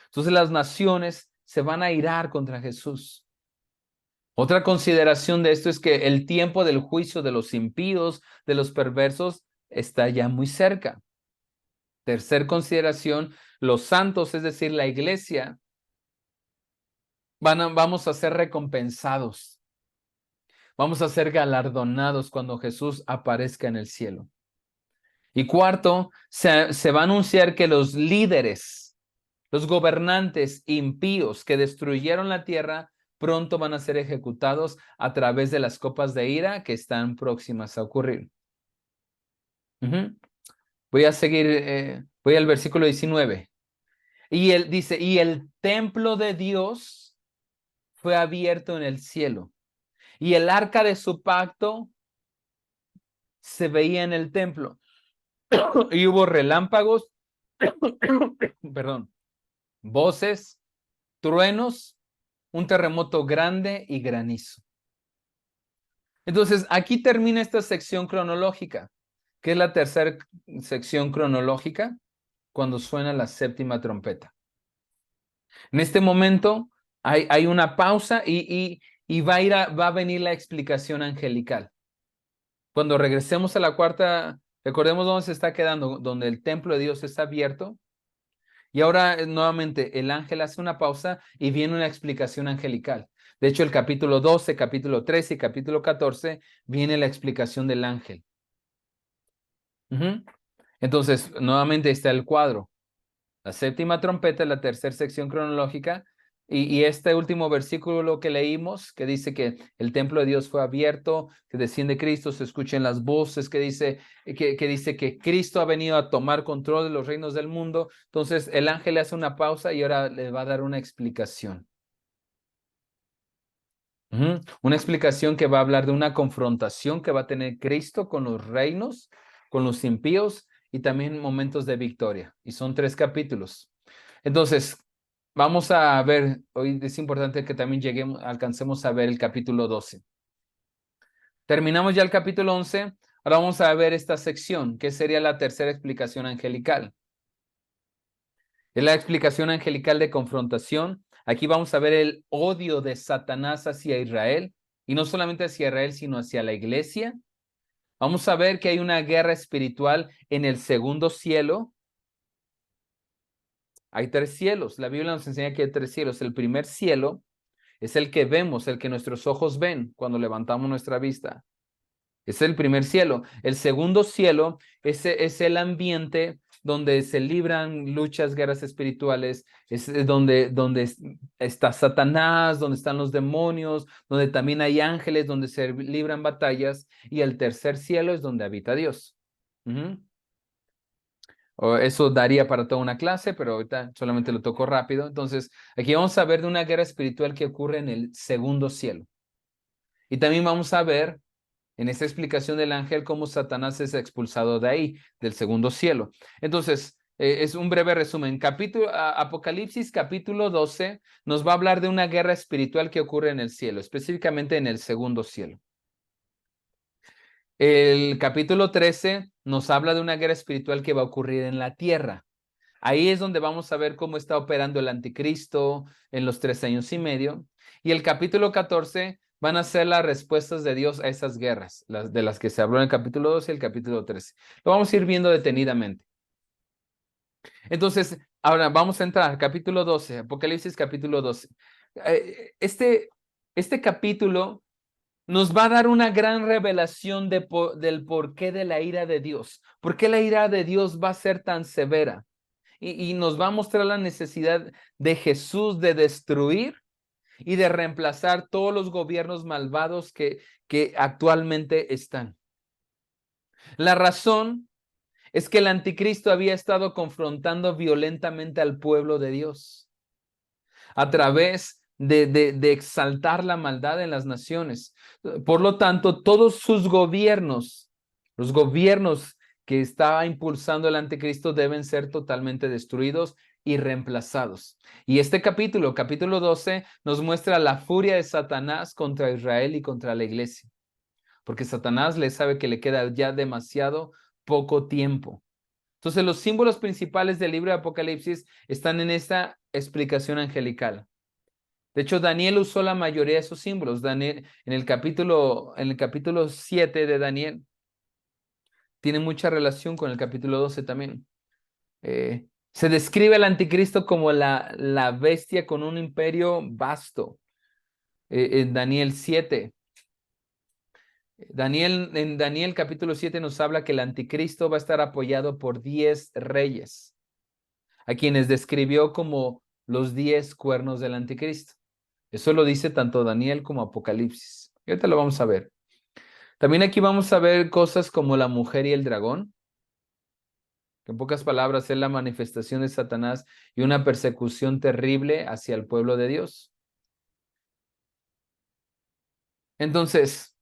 Entonces las naciones se van a irar contra Jesús. Otra consideración de esto es que el tiempo del juicio de los impíos, de los perversos, está ya muy cerca. Tercer consideración, los santos, es decir, la iglesia, vamos a ser recompensados. Vamos a ser galardonados cuando Jesús aparezca en el cielo. Y cuarto, se va a anunciar que los líderes, los gobernantes impíos que destruyeron la tierra, pronto van a ser ejecutados a través de las copas de ira que están próximas a ocurrir. Voy a seguir, voy al versículo 19. Y él dice, y el templo de Dios fue abierto en el cielo, y el arca de su pacto se veía en el templo, y hubo relámpagos, perdón, voces, truenos, un terremoto grande y granizo. Entonces, aquí termina esta sección cronológica, que es la tercera sección cronológica, cuando suena la séptima trompeta. En este momento hay una pausa y va a venir la explicación angelical. Cuando regresemos a la cuarta, recordemos dónde se está quedando, donde el templo de Dios está abierto. Y ahora nuevamente el ángel hace una pausa y viene una explicación angelical. De hecho, el capítulo 12, capítulo 13 y capítulo 14 viene la explicación del ángel. Entonces, nuevamente está el cuadro. La séptima trompeta es la tercera sección cronológica. Y este último versículo que leímos, que dice que el templo de Dios fue abierto, que desciende Cristo, se escuchan las voces, que dice que Cristo ha venido a tomar control de los reinos del mundo. Entonces el ángel le hace una pausa y ahora le va a dar una explicación. Una explicación que va a hablar de una confrontación que va a tener Cristo con los reinos, con los impíos y también momentos de victoria. Y son 3 capítulos. Entonces, vamos a ver, hoy es importante que también alcancemos a ver el capítulo 12. Terminamos ya el capítulo 11, ahora vamos a ver esta sección, que sería la tercera explicación angelical. Es la explicación angelical de confrontación. Aquí vamos a ver el odio de Satanás hacia Israel, y no solamente hacia Israel, sino hacia la iglesia. Vamos a ver que hay una guerra espiritual en el segundo cielo. Hay 3 cielos. La Biblia nos enseña que hay 3 cielos. El primer cielo es el que vemos, el que nuestros ojos ven cuando levantamos nuestra vista. Es el primer cielo. El segundo cielo es el ambiente donde se libran luchas, guerras espirituales, es donde está Satanás, donde están los demonios, donde también hay ángeles, donde se libran batallas. Y el tercer cielo es donde habita Dios. Eso daría para toda una clase, pero ahorita solamente lo toco rápido. Entonces, aquí vamos a ver de una guerra espiritual que ocurre en el segundo cielo. Y también vamos a ver en esta explicación del ángel cómo Satanás es expulsado de ahí, del segundo cielo. Entonces, es un breve resumen. Apocalipsis capítulo 12 nos va a hablar de una guerra espiritual que ocurre en el cielo, específicamente en el segundo cielo. El capítulo 13 nos habla de una guerra espiritual que va a ocurrir en la tierra. Ahí es donde vamos a ver cómo está operando el anticristo en los 3 años y medio. Y el capítulo 14 van a ser las respuestas de Dios a esas guerras, de las que se habló en el capítulo 12 y el capítulo 13. Lo vamos a ir viendo detenidamente. Entonces, ahora vamos a entrar, capítulo 12, Apocalipsis capítulo 12. Este capítulo nos va a dar una gran revelación del porqué de la ira de Dios. ¿Por qué la ira de Dios va a ser tan severa? Y nos va a mostrar la necesidad de Jesús de destruir y de reemplazar todos los gobiernos malvados que actualmente están. La razón es que el anticristo había estado confrontando violentamente al pueblo de Dios a través de exaltar la maldad en las naciones. Por lo tanto, todos sus gobiernos, los gobiernos que estaba impulsando el anticristo, deben ser totalmente destruidos y reemplazados. Y este capítulo 12, nos muestra la furia de Satanás contra Israel y contra la iglesia, porque Satanás le sabe que le queda ya demasiado poco tiempo. Entonces, los símbolos principales del libro de Apocalipsis están en esta explicación angelical. De hecho, Daniel usó la mayoría de esos símbolos. Daniel, en el capítulo 7 de Daniel, tiene mucha relación con el capítulo 12 también. Se describe al anticristo como la bestia con un imperio vasto. En Daniel 7. En Daniel capítulo 7 nos habla que el anticristo va a estar apoyado por 10 reyes, a quienes describió como los 10 cuernos del anticristo. Eso lo dice tanto Daniel como Apocalipsis. Y ahorita lo vamos a ver. También aquí vamos a ver cosas como la mujer y el dragón, que en pocas palabras es la manifestación de Satanás y una persecución terrible hacia el pueblo de Dios. Entonces,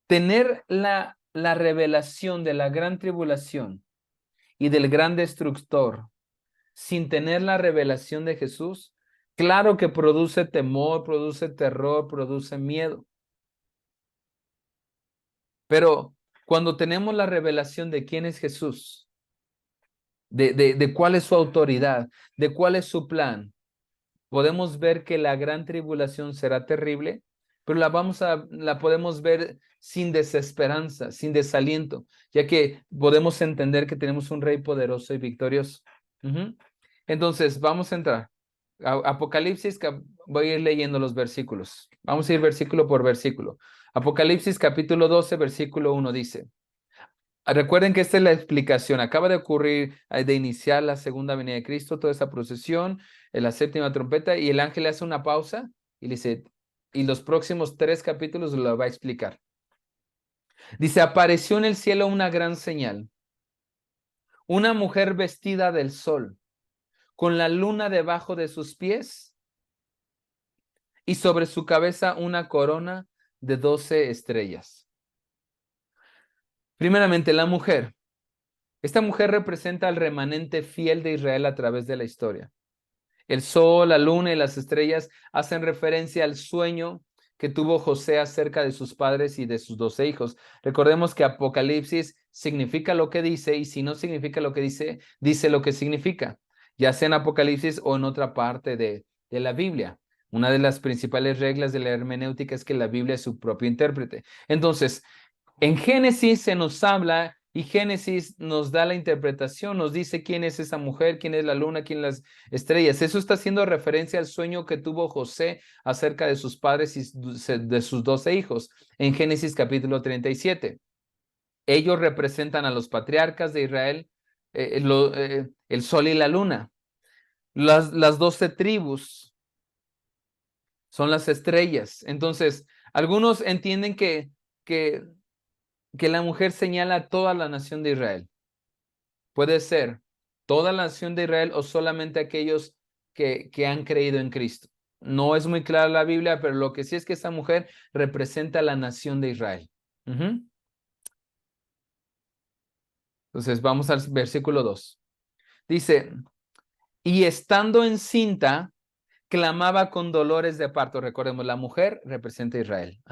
tener la revelación de la gran tribulación y del gran destructor sin tener la revelación de Jesús, claro que produce temor, produce terror, produce miedo. Pero cuando tenemos la revelación de quién es Jesús, de cuál es su autoridad, de cuál es su plan, podemos ver que la gran tribulación será terrible, pero la podemos ver sin desesperanza, sin desaliento, ya que podemos entender que tenemos un rey poderoso y victorioso. Entonces, vamos a entrar. Apocalipsis, voy a ir leyendo los versículos. Vamos a ir versículo por versículo. Apocalipsis capítulo 12, versículo 1 dice, recuerden que esta es la explicación. Acaba de ocurrir, de iniciar la segunda venida de Cristo, toda esa procesión, en la séptima trompeta, y el ángel hace una pausa y le dice, y los próximos 3 capítulos lo va a explicar. Dice, apareció en el cielo una gran señal, una mujer vestida del sol, con la luna debajo de sus pies y sobre su cabeza una corona de 12 estrellas. Primeramente, la mujer. Esta mujer representa al remanente fiel de Israel a través de la historia. El sol, la luna y las estrellas hacen referencia al sueño que tuvo José acerca de sus padres y de sus 12 hijos. Recordemos que Apocalipsis significa lo que dice, y si no significa lo que dice, dice lo que significa, ya sea en Apocalipsis o en otra parte de la Biblia. Una de las principales reglas de la hermenéutica es que la Biblia es su propio intérprete. Entonces, en Génesis se nos habla y Génesis nos da la interpretación, nos dice quién es esa mujer, quién es la luna, quién las estrellas. Eso está haciendo referencia al sueño que tuvo José acerca de sus padres y de sus 12 hijos en Génesis capítulo 37. Ellos representan a los patriarcas de Israel, el sol y la luna. Las 12 tribus son las estrellas. Entonces, algunos entienden que la mujer señala a toda la nación de Israel. Puede ser toda la nación de Israel o solamente aquellos que han creído en Cristo. No es muy clara la Biblia, pero lo que sí es que esa mujer representa a la nación de Israel. Entonces vamos al versículo 2. Dice, y estando encinta, clamaba con dolores de parto. Recordemos, la mujer representa a Israel.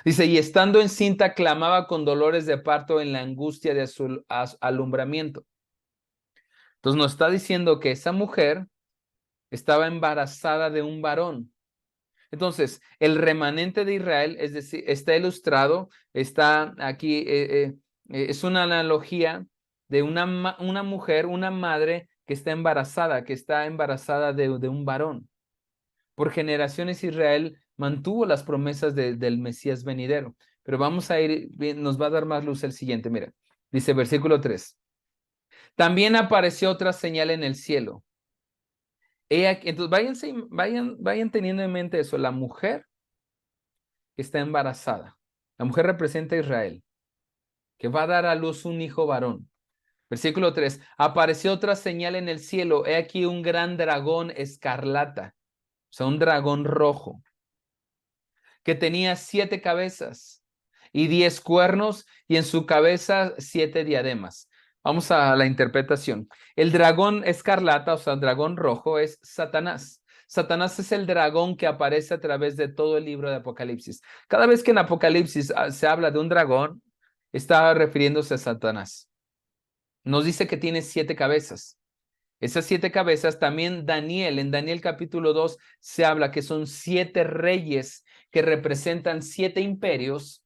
Dice, y estando encinta, clamaba con dolores de parto en la angustia de su alumbramiento. Entonces nos está diciendo que esa mujer estaba embarazada de un varón. Entonces, el remanente de Israel, es decir, está ilustrado, está aquí, es una analogía de una mujer, una madre que está embarazada de un varón. Por generaciones Israel mantuvo las promesas del Mesías venidero. Pero vamos a ir, nos va a dar más luz el siguiente, mira. Dice versículo 3. También apareció otra señal en el cielo. Entonces, vayan teniendo en mente eso. La mujer que está embarazada. La mujer representa a Israel, que va a dar a luz un hijo varón. Versículo 3. Apareció otra señal en el cielo. He aquí un gran dragón escarlata, o sea, un dragón rojo, que tenía 7 cabezas y 10 cuernos, y en su cabeza 7 diademas. Vamos a la interpretación. El dragón escarlata, o sea, el dragón rojo, es Satanás. Satanás es el dragón que aparece a través de todo el libro de Apocalipsis. Cada vez que en Apocalipsis se habla de un dragón, está refiriéndose a Satanás. Nos dice que tiene 7 cabezas. Esas 7 cabezas, también en Daniel capítulo 2, se habla que son 7 reyes que representan 7 imperios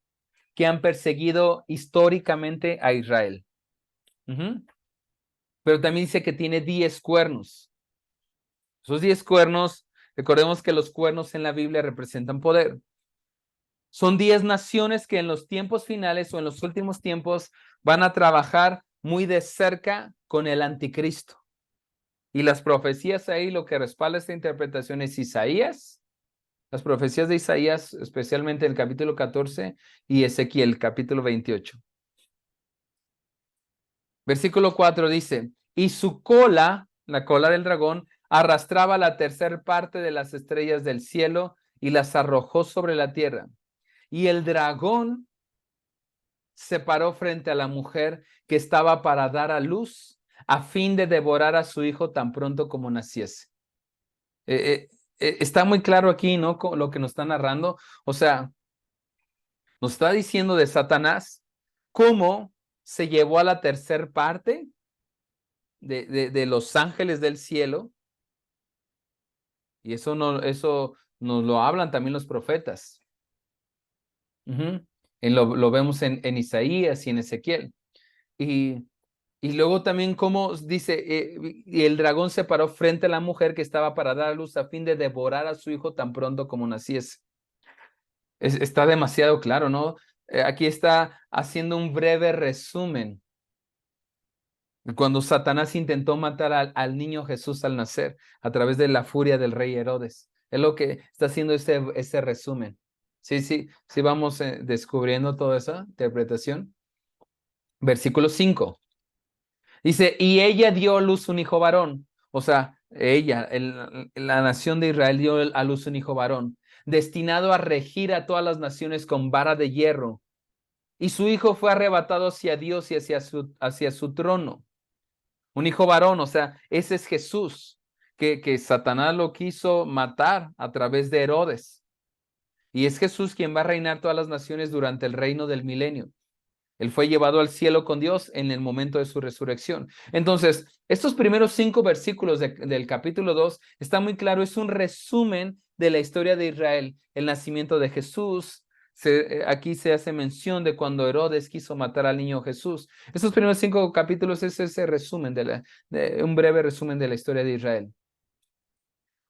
que han perseguido históricamente a Israel. pero también dice que tiene 10 cuernos. Esos 10 cuernos, recordemos que los cuernos en la Biblia representan poder. Son 10 naciones que en los tiempos finales o en los últimos tiempos van a trabajar muy de cerca con el anticristo. Y las profecías ahí, lo que respalda esta interpretación es Isaías, las profecías de Isaías, especialmente el capítulo 14 y Ezequiel, capítulo 28. Versículo 4 dice, y su cola, la cola del dragón, arrastraba la tercera parte de las estrellas del cielo y las arrojó sobre la tierra. Y el dragón se paró frente a la mujer que estaba para dar a luz a fin de devorar a su hijo tan pronto como naciese. Está muy claro aquí, ¿no? Lo que nos está narrando. O sea, nos está diciendo de Satanás cómo se llevó a la tercer parte de los ángeles del cielo. Y eso nos lo hablan también los profetas. Lo vemos en Isaías y en Ezequiel. Y luego también como dice, y el dragón se paró frente a la mujer que estaba para dar a luz a fin de devorar a su hijo tan pronto como naciese. Está demasiado claro, ¿no? Aquí está haciendo un breve resumen. Cuando Satanás intentó matar al niño Jesús al nacer a través de la furia del rey Herodes. Es lo que está haciendo ese resumen. Sí, vamos descubriendo toda esa interpretación. Versículo 5. Dice, y ella dio a luz un hijo varón. O sea, ella, la nación de Israel dio a luz un hijo varón, destinado a regir a todas las naciones con vara de hierro. Y su hijo fue arrebatado hacia Dios y hacia su trono. Un hijo varón, o sea, ese es Jesús, que Satanás lo quiso matar a través de Herodes. Y es Jesús quien va a reinar todas las naciones durante el reino del milenio. Él fue llevado al cielo con Dios en el momento de su resurrección. Entonces, estos primeros 5 versículos del capítulo 2 está muy claro, es un resumen de la historia de Israel, el nacimiento de Jesús. Aquí se hace mención de cuando Herodes quiso matar al niño Jesús. Estos primeros 5 capítulos es ese resumen, un breve resumen de la historia de Israel.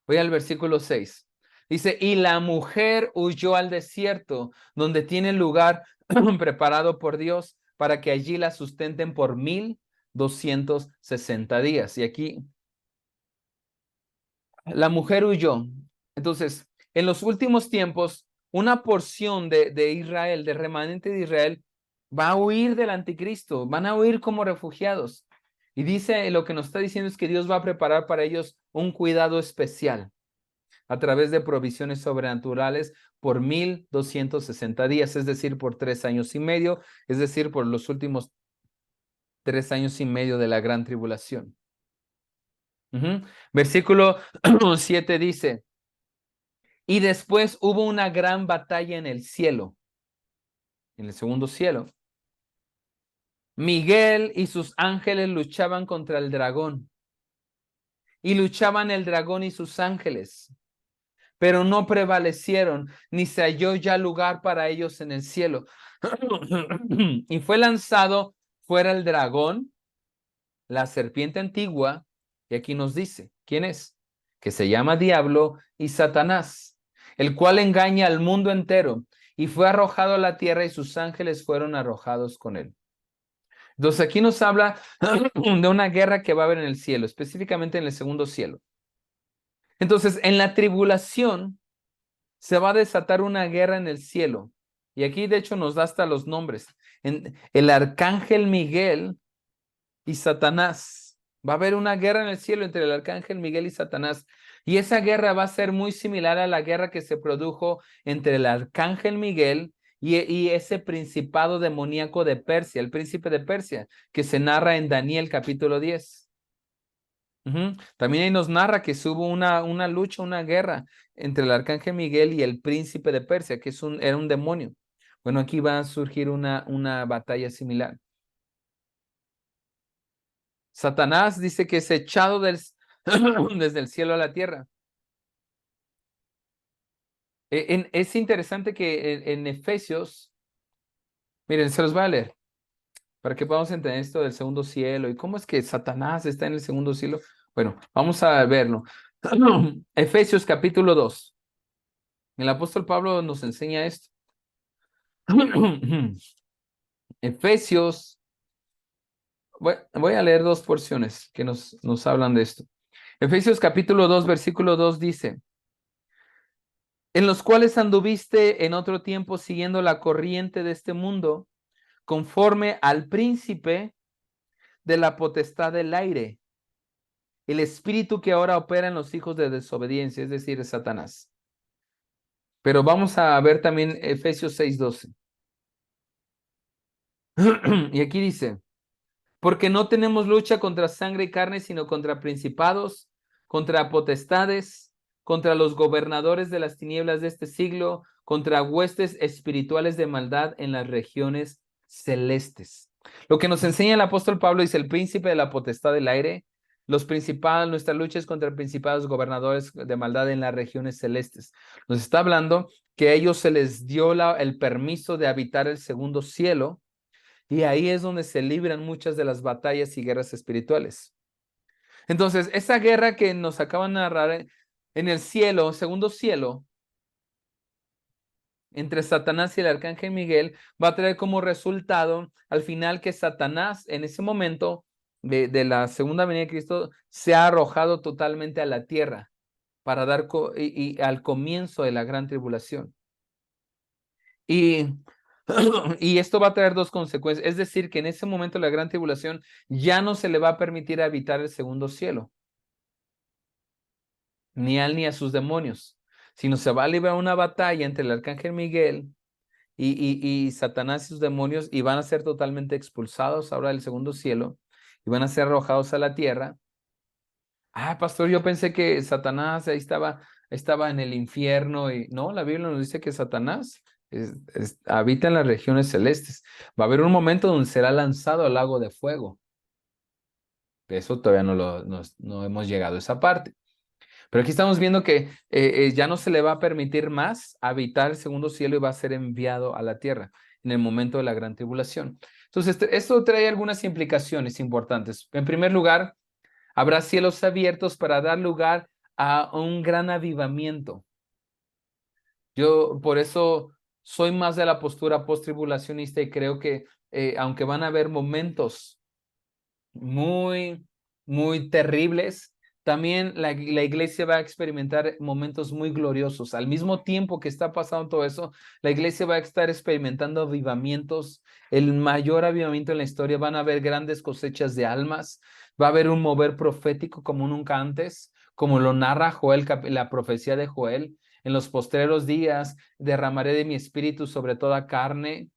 Voy al versículo 6. Dice, y la mujer huyó al desierto, donde tiene lugar preparado por Dios para que allí la sustenten por 1260 días. Y aquí, la mujer huyó. Entonces, en los últimos tiempos, una porción de Israel, del remanente de Israel, va a huir del anticristo, van a huir como refugiados. Y dice, lo que nos está diciendo es que Dios va a preparar para ellos un cuidado especial a través de provisiones sobrenaturales por 1260 días, es decir, por 3 años y medio, es decir, por los últimos 3 años y medio de la gran tribulación. Versículo 7 dice, y después hubo una gran batalla en el cielo, en el segundo cielo. Miguel y sus ángeles luchaban contra el dragón, y luchaban el dragón y sus ángeles, pero no prevalecieron, ni se halló ya lugar para ellos en el cielo. Y fue lanzado fuera el dragón, la serpiente antigua, y aquí nos dice, ¿quién es? Que se llama Diablo y Satanás, el cual engaña al mundo entero, y fue arrojado a la tierra y sus ángeles fueron arrojados con él. Entonces aquí nos habla de una guerra que va a haber en el cielo, específicamente en el segundo cielo. Entonces, en la tribulación, se va a desatar una guerra en el cielo. Y aquí, de hecho, nos da hasta los nombres. El arcángel Miguel y Satanás. Va a haber una guerra en el cielo entre el arcángel Miguel y Satanás. Y esa guerra va a ser muy similar a la guerra que se produjo entre el arcángel Miguel y ese principado demoníaco de Persia, el príncipe de Persia, que se narra en Daniel capítulo 10. También ahí nos narra que hubo una lucha, una guerra entre el arcángel Miguel y el príncipe de Persia, que era un demonio. Bueno, aquí va a surgir una batalla similar. Satanás dice que es echado desde el cielo a la tierra. Es interesante que en Efesios, miren, se los voy a leer. para que podamos entender esto del segundo cielo y cómo es que Satanás está en el segundo cielo. Bueno, vamos a verlo. Efesios capítulo 2. El apóstol Pablo nos enseña esto. Efesios, voy a leer dos porciones que nos hablan de esto. Efesios capítulo 2, versículo 2 dice, en los cuales anduviste en otro tiempo siguiendo la corriente de este mundo, conforme al príncipe de la potestad del aire, el espíritu que ahora opera en los hijos de desobediencia, es decir, Satanás. Pero vamos a ver también Efesios 6:12. Y aquí dice, porque no tenemos lucha contra sangre y carne, sino contra principados, contra potestades, contra los gobernadores de las tinieblas de este siglo, contra huestes espirituales de maldad en las regiones celestes. Lo que nos enseña el apóstol Pablo dice el príncipe de la potestad del aire, los principados, nuestra lucha es contra principados, gobernadores de maldad en las regiones celestes. Nos está hablando que a ellos se les dio el permiso de habitar el segundo cielo, y ahí es donde se libran muchas de las batallas y guerras espirituales. Entonces, esa guerra que nos acaban de narrar en el cielo, segundo cielo, entre Satanás y el arcángel Miguel, va a traer como resultado al final que Satanás en ese momento de la segunda venida de Cristo se ha arrojado totalmente a la tierra para dar y al comienzo de la gran tribulación. Y y esto va a traer dos consecuencias. Es decir, que en ese momento de la gran tribulación ya no se le va a permitir habitar el segundo cielo, ni a él ni a sus demonios, sino se va a librar una batalla entre el arcángel Miguel y Satanás y sus demonios, y van a ser totalmente expulsados ahora del segundo cielo y van a ser arrojados a la tierra. Ah, pastor, yo pensé que Satanás ahí estaba en el infierno y no, la Biblia nos dice que Satanás habita en las regiones celestes. Va a haber un momento donde será lanzado al lago de fuego. Eso todavía no hemos llegado a esa parte. Pero aquí estamos viendo que ya no se le va a permitir más habitar el segundo cielo y va a ser enviado a la tierra en el momento de la gran tribulación. Entonces, esto trae algunas implicaciones importantes. En primer lugar, habrá cielos abiertos para dar lugar a un gran avivamiento. Yo por eso soy más de la postura post-tribulacionista y creo que aunque van a haber momentos muy, muy terribles, también la iglesia va a experimentar momentos muy gloriosos. Al mismo tiempo que está pasando todo eso, la iglesia va a estar experimentando avivamientos, el mayor avivamiento en la historia. Van a haber grandes cosechas de almas, va a haber un mover profético como nunca antes, como lo narra Joel, la profecía de Joel. En los postreros días derramaré de mi espíritu sobre toda carne,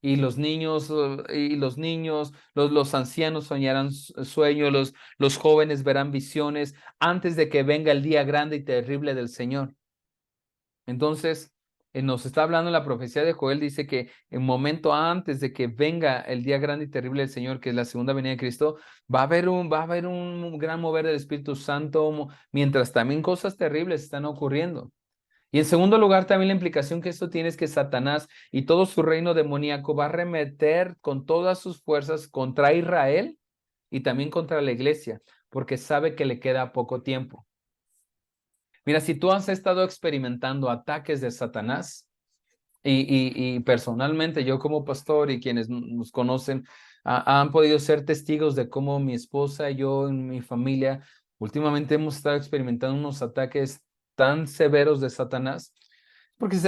y los ancianos soñarán sueños, los jóvenes verán visiones antes de que venga el día grande y terrible del Señor. Entonces, nos está hablando la profecía de Joel, dice que en momento antes de que venga el día grande y terrible del Señor, que es la segunda venida de Cristo, va a haber un gran mover del Espíritu Santo, mientras también cosas terribles están ocurriendo. Y en segundo lugar, también la implicación que esto tiene es que Satanás y todo su reino demoníaco va a arremeter con todas sus fuerzas contra Israel y también contra la iglesia, porque sabe que le queda poco tiempo. Mira, si tú has estado experimentando ataques de Satanás, y personalmente yo como pastor y quienes nos conocen han podido ser testigos de cómo mi esposa y yo en mi familia últimamente hemos estado experimentando unos ataques tan severos de Satanás.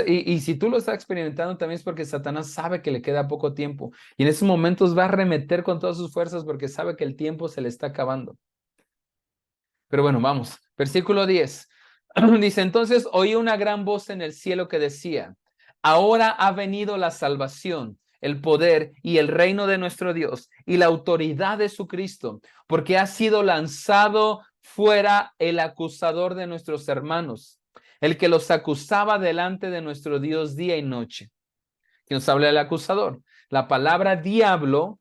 Y si tú lo estás experimentando también es porque Satanás sabe que le queda poco tiempo y en esos momentos va a arremeter con todas sus fuerzas porque sabe que el tiempo se le está acabando. Pero bueno, vamos. Versículo 10. Dice, entonces oí una gran voz en el cielo que decía, ahora ha venido la salvación, el poder y el reino de nuestro Dios y la autoridad de su Cristo, porque ha sido lanzado fuera el acusador de nuestros hermanos, el que los acusaba delante de nuestro Dios día y noche. ¿Quién nos habla del acusador? La palabra diablo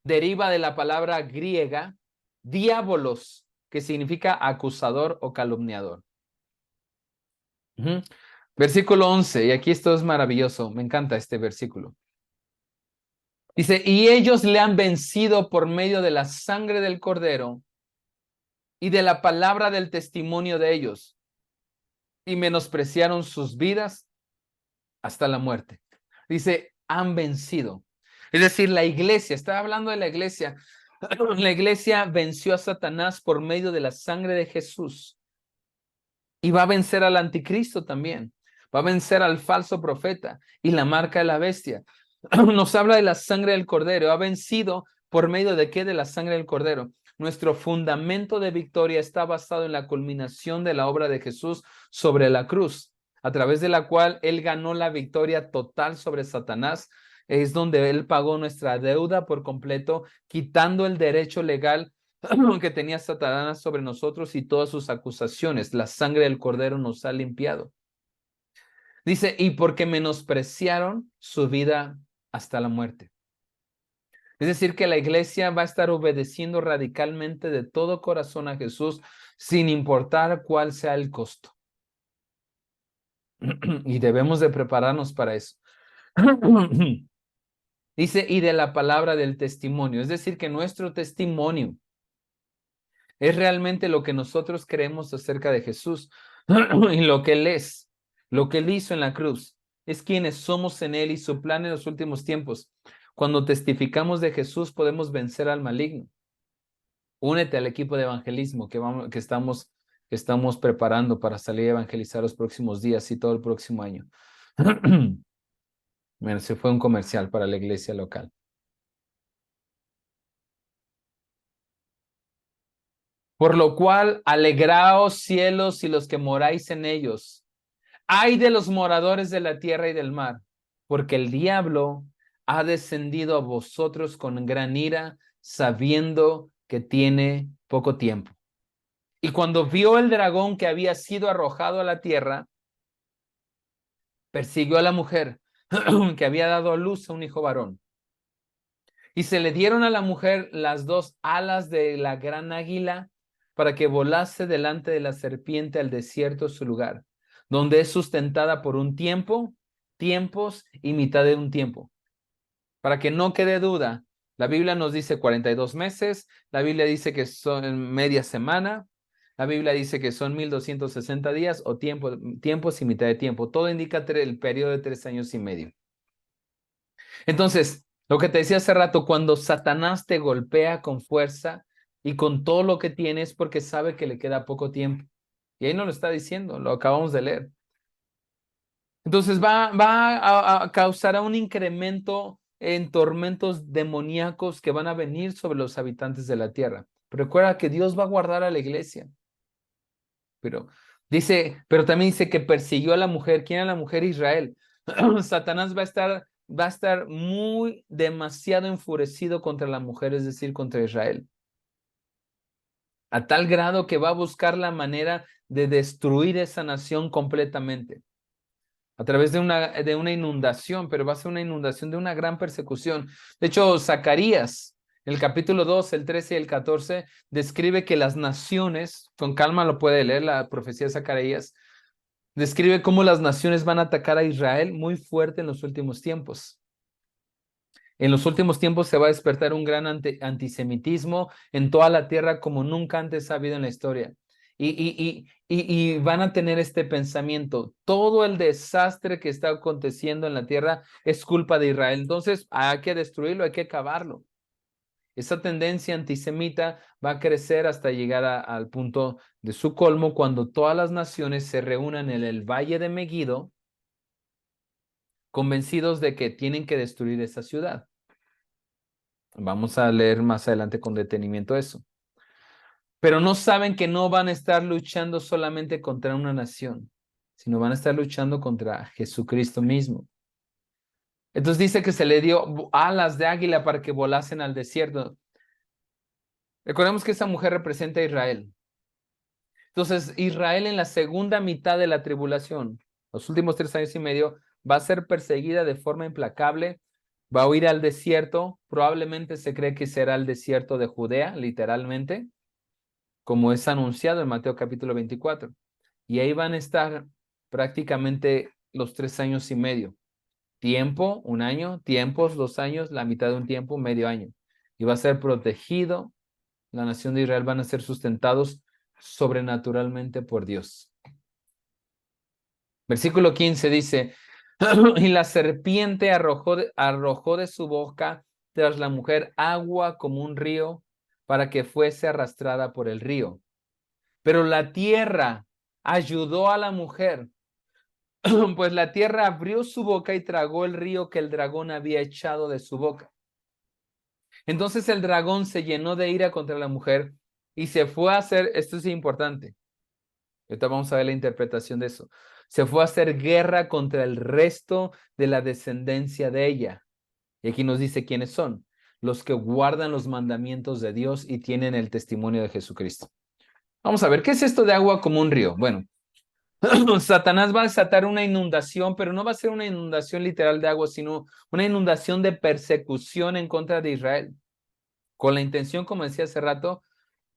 deriva de la palabra griega diabolos, que significa acusador o calumniador. Versículo 11, y aquí esto es maravilloso, me encanta este versículo. Dice, y ellos le han vencido por medio de la sangre del Cordero y de la palabra del testimonio de ellos, y menospreciaron sus vidas hasta la muerte. Dice, han vencido. Es decir, la iglesia, está hablando de la iglesia venció a Satanás por medio de la sangre de Jesús y va a vencer al anticristo también, va a vencer al falso profeta y la marca de la bestia. Nos habla de la sangre del Cordero, ha vencido por medio de qué, de la sangre del Cordero. Nuestro fundamento de victoria está basado en la culminación de la obra de Jesús sobre la cruz, a través de la cual Él ganó la victoria total sobre Satanás. Es donde Él pagó nuestra deuda por completo, quitando el derecho legal que tenía Satanás sobre nosotros y todas sus acusaciones. La sangre del Cordero nos ha limpiado. Dice, y porque menospreciaron su vida hasta la muerte. Es decir, que la iglesia va a estar obedeciendo radicalmente de todo corazón a Jesús, sin importar cuál sea el costo. Y debemos de prepararnos para eso. Dice, y de la palabra del testimonio. Es decir, que nuestro testimonio es realmente lo que nosotros creemos acerca de Jesús y lo que Él es, lo que Él hizo en la cruz. Es quienes somos en Él y su plan en los últimos tiempos. Cuando testificamos de Jesús podemos vencer al maligno. Únete al equipo de evangelismo que estamos preparando para salir a evangelizar los próximos días y todo el próximo año. Bueno, se fue un comercial para la iglesia local. Por lo cual, alegraos cielos y los que moráis en ellos. Ay de los moradores de la tierra y del mar, porque el diablo ha descendido a vosotros con gran ira, sabiendo que tiene poco tiempo. Y cuando vio el dragón que había sido arrojado a la tierra, persiguió a la mujer que había dado a luz a un hijo varón. Y se le dieron a la mujer las dos alas de la gran águila para que volase delante de la serpiente al desierto su lugar, donde es sustentada por un tiempo, tiempos y mitad de un tiempo. Para que no quede duda, la Biblia nos dice 42 meses, la Biblia dice que son media semana, la Biblia dice que son 1260 días o tiempos y mitad de tiempo. Todo indica el periodo de 3 años y medio. Entonces, lo que te decía hace rato, cuando Satanás te golpea con fuerza y con todo lo que tienes porque sabe que le queda poco tiempo. Y ahí no lo está diciendo, lo acabamos de leer. Entonces va a causar un incremento en tormentos demoníacos que van a venir sobre los habitantes de la tierra. Pero recuerda que Dios va a guardar a la iglesia. Pero también dice que persiguió a la mujer. ¿Quién era la mujer? Israel. Satanás va a estar demasiado enfurecido contra la mujer, es decir, contra Israel. A tal grado que va a buscar la manera de destruir esa nación completamente. A través de una inundación, pero va a ser una inundación de una gran persecución. De hecho, Zacarías, el capítulo 2, el 13 y el 14, describe que las naciones, con calma lo puede leer la profecía de Zacarías, describe cómo las naciones van a atacar a Israel muy fuerte en los últimos tiempos. En los últimos tiempos se va a despertar un gran antisemitismo en toda la tierra como nunca antes ha habido en la historia. Y van a tener este pensamiento, todo el desastre que está aconteciendo en la tierra es culpa de Israel, entonces hay que destruirlo, hay que acabarlo. Esa tendencia antisemita va a crecer hasta llegar al punto de su colmo cuando todas las naciones se reúnan en el valle de Megiddo, convencidos de que tienen que destruir esa ciudad. Vamos a leer más adelante con detenimiento eso. Pero no saben que no van a estar luchando solamente contra una nación, sino van a estar luchando contra Jesucristo mismo. Entonces dice que se le dio alas de águila para que volasen al desierto. Recordemos que esa mujer representa a Israel. Entonces Israel en la segunda mitad de la tribulación, los últimos 3 años y medio, va a ser perseguida de forma implacable, va a huir al desierto, probablemente se cree que será el desierto de Judea, literalmente, como es anunciado en Mateo capítulo 24. Y ahí van a estar prácticamente los 3 años y medio. Tiempo, 1 año, tiempos, 2 años, la mitad de un tiempo, medio año. Y va a ser protegido. La nación de Israel van a ser sustentados sobrenaturalmente por Dios. Versículo 15 dice, y la serpiente arrojó de su boca tras la mujer agua como un río para que fuese arrastrada por el río. Pero la tierra ayudó a la mujer, pues la tierra abrió su boca y tragó el río que el dragón había echado de su boca. Entonces el dragón se llenó de ira contra la mujer y se fue a hacer, esto es importante, ahorita vamos a ver la interpretación de eso, se fue a hacer guerra contra el resto de la descendencia de ella. Y aquí nos dice quiénes son, los que guardan los mandamientos de Dios y tienen el testimonio de Jesucristo. Vamos a ver, ¿qué es esto de agua como un río? Bueno, Satanás va a desatar una inundación, pero no va a ser una inundación literal de agua, sino una inundación de persecución en contra de Israel, con la intención, como decía hace rato,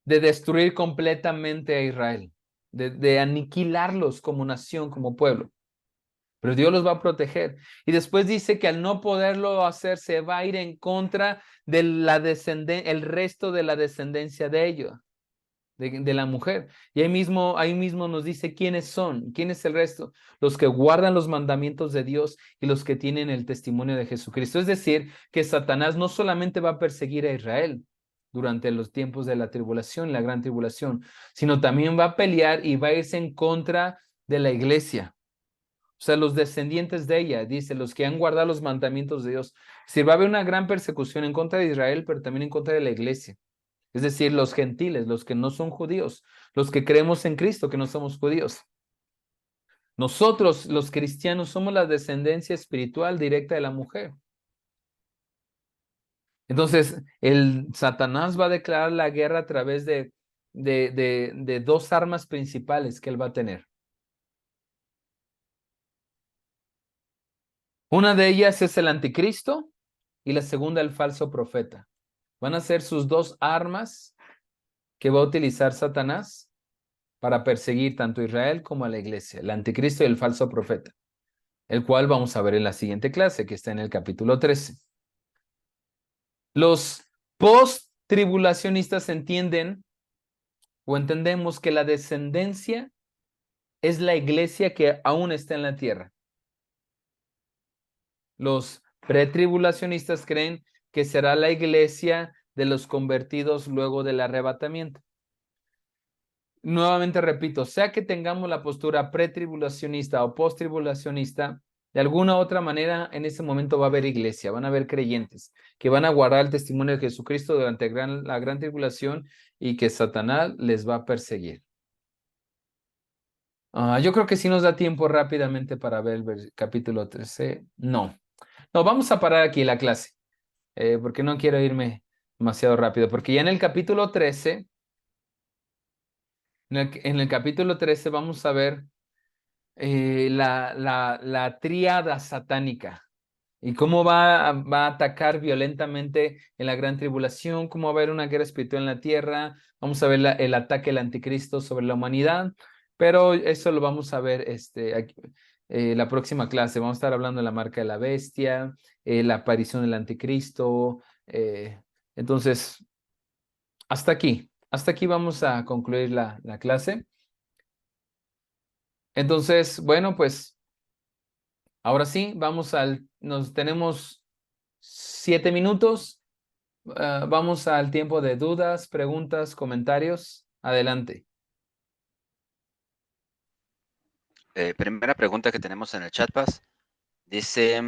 de destruir completamente a Israel, de aniquilarlos como nación, como pueblo. Pero Dios los va a proteger. Y después dice que al no poderlo hacer, se va a ir en contra de el resto de la descendencia de ellos, de la mujer. Y ahí mismo nos dice quiénes son, quién es el resto, los que guardan los mandamientos de Dios y los que tienen el testimonio de Jesucristo. Es decir, que Satanás no solamente va a perseguir a Israel durante los tiempos de la tribulación, la gran tribulación, sino también va a pelear y va a irse en contra de la iglesia. O sea, los descendientes de ella, dice, los que han guardado los mandamientos de Dios. Sí, va a haber una gran persecución en contra de Israel, pero también en contra de la iglesia. Es decir, los gentiles, los que no son judíos, los que creemos en Cristo, que no somos judíos. Nosotros, los cristianos, somos la descendencia espiritual directa de la mujer. Entonces, el Satanás va a declarar la guerra a través de dos armas principales que él va a tener. Una de ellas es el anticristo y la segunda el falso profeta. Van a ser sus dos armas que va a utilizar Satanás para perseguir tanto a Israel como a la iglesia, el anticristo y el falso profeta, el cual vamos a ver en la siguiente clase, que está en el capítulo 13. Los post-tribulacionistas entienden o entendemos que la descendencia es la iglesia que aún está en la tierra. Los pretribulacionistas creen que será la iglesia de los convertidos luego del arrebatamiento. Nuevamente repito, sea que tengamos la postura pretribulacionista o posttribulacionista, de alguna u otra manera en ese momento va a haber iglesia, van a haber creyentes que van a guardar el testimonio de Jesucristo durante la gran tribulación y que Satanás les va a perseguir. Yo creo que sí nos da tiempo rápidamente para ver el capítulo 13. No, vamos a parar aquí la clase, porque no quiero irme demasiado rápido, porque ya en el capítulo 13, en el capítulo 13 vamos a ver la tríada satánica y cómo va a atacar violentamente en la gran tribulación, cómo va a haber una guerra espiritual en la tierra, vamos a ver el ataque del anticristo sobre la humanidad, pero eso lo vamos a ver la próxima clase. Vamos a estar hablando de la marca de la bestia, la aparición del anticristo. Entonces, hasta aquí vamos a concluir la clase. Entonces, bueno, pues ahora sí, tenemos 7 minutos. Vamos al tiempo de dudas, preguntas, comentarios. Adelante. Primera pregunta que tenemos en el chat, Paz. Dice,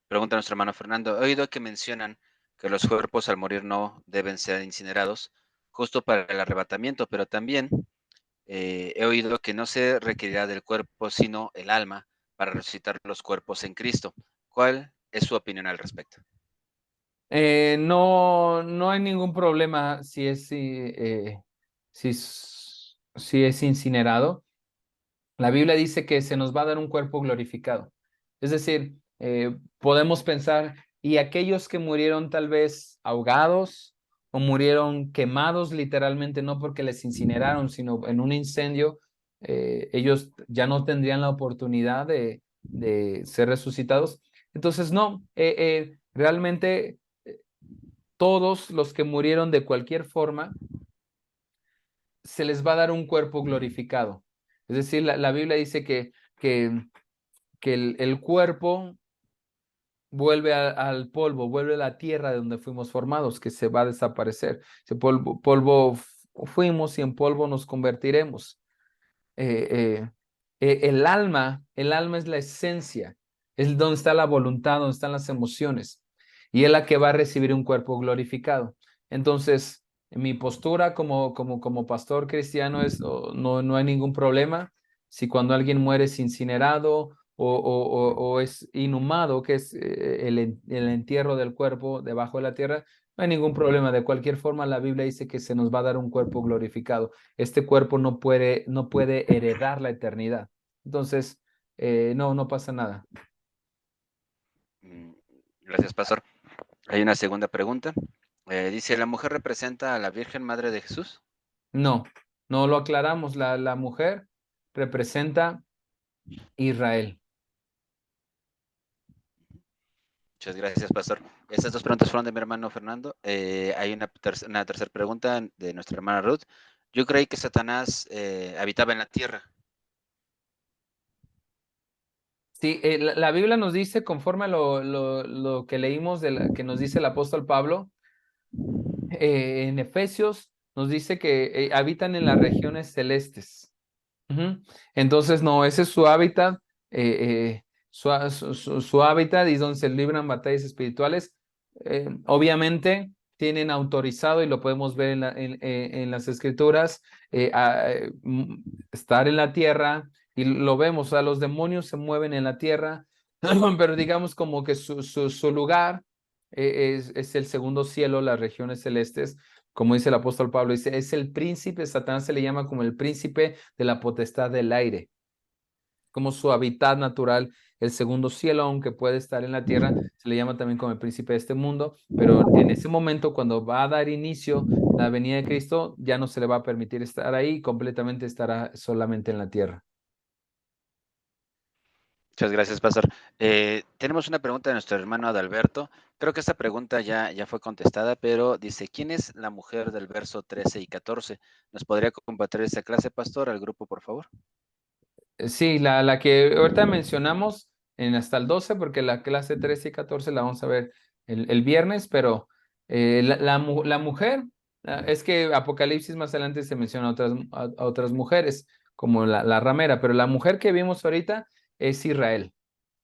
pregunta nuestro hermano Fernando, he oído que mencionan que los cuerpos al morir no deben ser incinerados justo para el arrebatamiento, pero también he oído que no se requerirá del cuerpo sino el alma para resucitar los cuerpos en Cristo. ¿Cuál es su opinión al respecto? No hay ningún problema si es incinerado. La Biblia dice que se nos va a dar un cuerpo glorificado. Es decir, podemos pensar, y aquellos que murieron tal vez ahogados o murieron quemados literalmente, no porque les incineraron, sino en un incendio, ellos ya no tendrían la oportunidad de ser resucitados. Entonces, no, realmente todos los que murieron de cualquier forma, se les va a dar un cuerpo glorificado. Es decir, la Biblia dice que el cuerpo vuelve al polvo, vuelve a la tierra de donde fuimos formados, que se va a desaparecer. Ese polvo fuimos y en polvo nos convertiremos. El alma es la esencia, es donde está la voluntad, donde están las emociones, y es la que va a recibir un cuerpo glorificado. Entonces, mi postura como pastor cristiano es, no hay ningún problema si cuando alguien muere es incinerado o es inhumado, que es el entierro del cuerpo debajo de la tierra. No hay ningún problema. De cualquier forma, la Biblia dice que se nos va a dar un cuerpo glorificado. Este cuerpo no puede heredar la eternidad. Entonces, no pasa nada. Mm, Gracias, pastor. Hay una segunda pregunta. Dice, ¿la mujer representa a la Virgen Madre de Jesús? No, no lo aclaramos. La mujer representa Israel. Muchas gracias, pastor. Estas dos preguntas fueron de mi hermano Fernando. Hay una tercera pregunta de nuestra hermana Ruth. Yo creí que Satanás habitaba en la tierra. Sí, la Biblia nos dice, conforme a lo que leímos, que nos dice el apóstol Pablo, en Efesios, nos dice que habitan en las regiones celestes. Ujú. Entonces, no, ese es su hábitat, su hábitat y donde se libran batallas espirituales. Obviamente tienen autorizado, y lo podemos ver en las escrituras, estar en la tierra, y lo vemos, o sea, los demonios se mueven en la tierra, pero digamos como que su lugar es el segundo cielo, las regiones celestes. Como dice el apóstol Pablo, dice, es el príncipe. Satanás se le llama como el príncipe de la potestad del aire, como su hábitat natural, el segundo cielo, aunque puede estar en la tierra, se le llama también como el príncipe de este mundo, pero en ese momento, cuando va a dar inicio la venida de Cristo, ya no se le va a permitir estar ahí, completamente estará solamente en la tierra. Muchas gracias, pastor. Tenemos una pregunta de nuestro hermano Adalberto. Creo que esta pregunta ya fue contestada, pero dice, ¿quién es la mujer del verso 13 y 14? ¿Nos podría compartir esa clase, pastor, al grupo, por favor? Sí, la que ahorita mencionamos en hasta el 12, porque la clase 13 y 14 la vamos a ver el viernes, pero la mujer, es que Apocalipsis más adelante se menciona a otras mujeres, como la ramera, pero la mujer que vimos ahorita es Israel.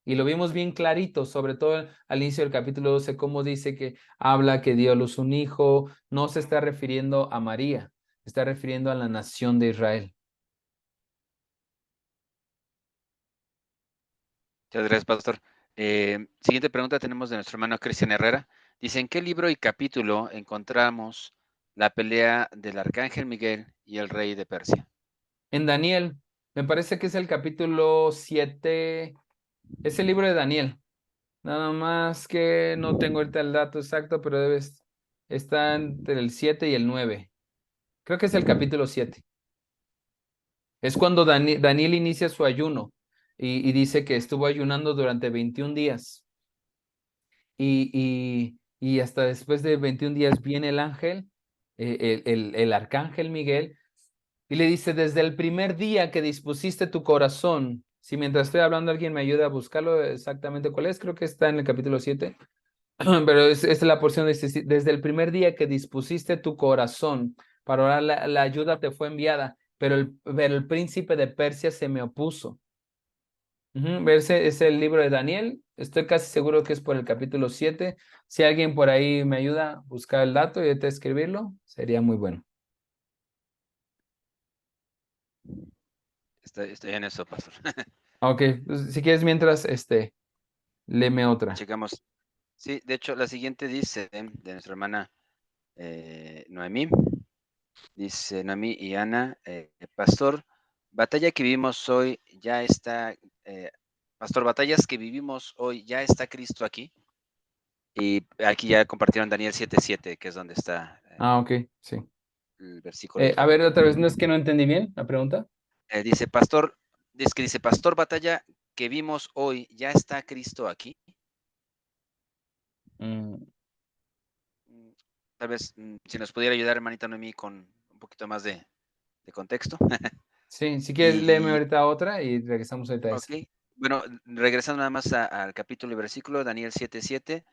Y lo vimos bien clarito, sobre todo al inicio del capítulo 12, cómo dice que habla que dio a luz un hijo. No se está refiriendo a María, se está refiriendo a la nación de Israel. Muchas gracias, pastor. Siguiente pregunta tenemos de nuestro hermano Cristian Herrera. Dice, ¿en qué libro y capítulo encontramos la pelea del arcángel Miguel y el rey de Persia? En Daniel, me parece que es el capítulo 7, es el libro de Daniel. Nada más que no tengo ahorita el dato exacto, pero está entre el 7 y el 9. Creo que es el capítulo 7. Es cuando Daniel inicia su ayuno, y dice que estuvo ayunando durante 21 días. Y hasta después de 21 días viene el ángel, el arcángel Miguel, y le dice, desde el primer día que dispusiste tu corazón, si mientras estoy hablando alguien me ayuda a buscarlo exactamente cuál es, creo que está en el capítulo 7, pero es la porción, desde el primer día que dispusiste tu corazón para orar, la ayuda te fue enviada, pero el príncipe de Persia se me opuso. Ese es el libro de Daniel. Estoy casi seguro que es por el capítulo 7. Si alguien por ahí me ayuda a buscar el dato y a escribirlo, sería muy bueno. Estoy en eso, pastor. Ok, pues, si quieres mientras, léeme otra. Checamos. Sí, de hecho, la siguiente dice de nuestra hermana Noemí. Dice Noemí y Ana, pastor, batalla que vivimos hoy ya está, pastor, batallas que vivimos hoy ya está Cristo aquí. Y aquí ya compartieron Daniel 7:7, que es donde está Ok, sí. el versículo. A ver, otra vez, no es que no entendí bien la pregunta. Dice, pastor, dice, pastor, batalla que vimos hoy ya está Cristo aquí. Mm, Mm, Tal vez si nos pudiera ayudar, hermanita Noemí, con un poquito más de contexto. sí, si quieres, léeme Y, ahorita otra y regresamos ahorita a ok, esa. bueno, regresando nada más al capítulo y versículo, Daniel 7:7,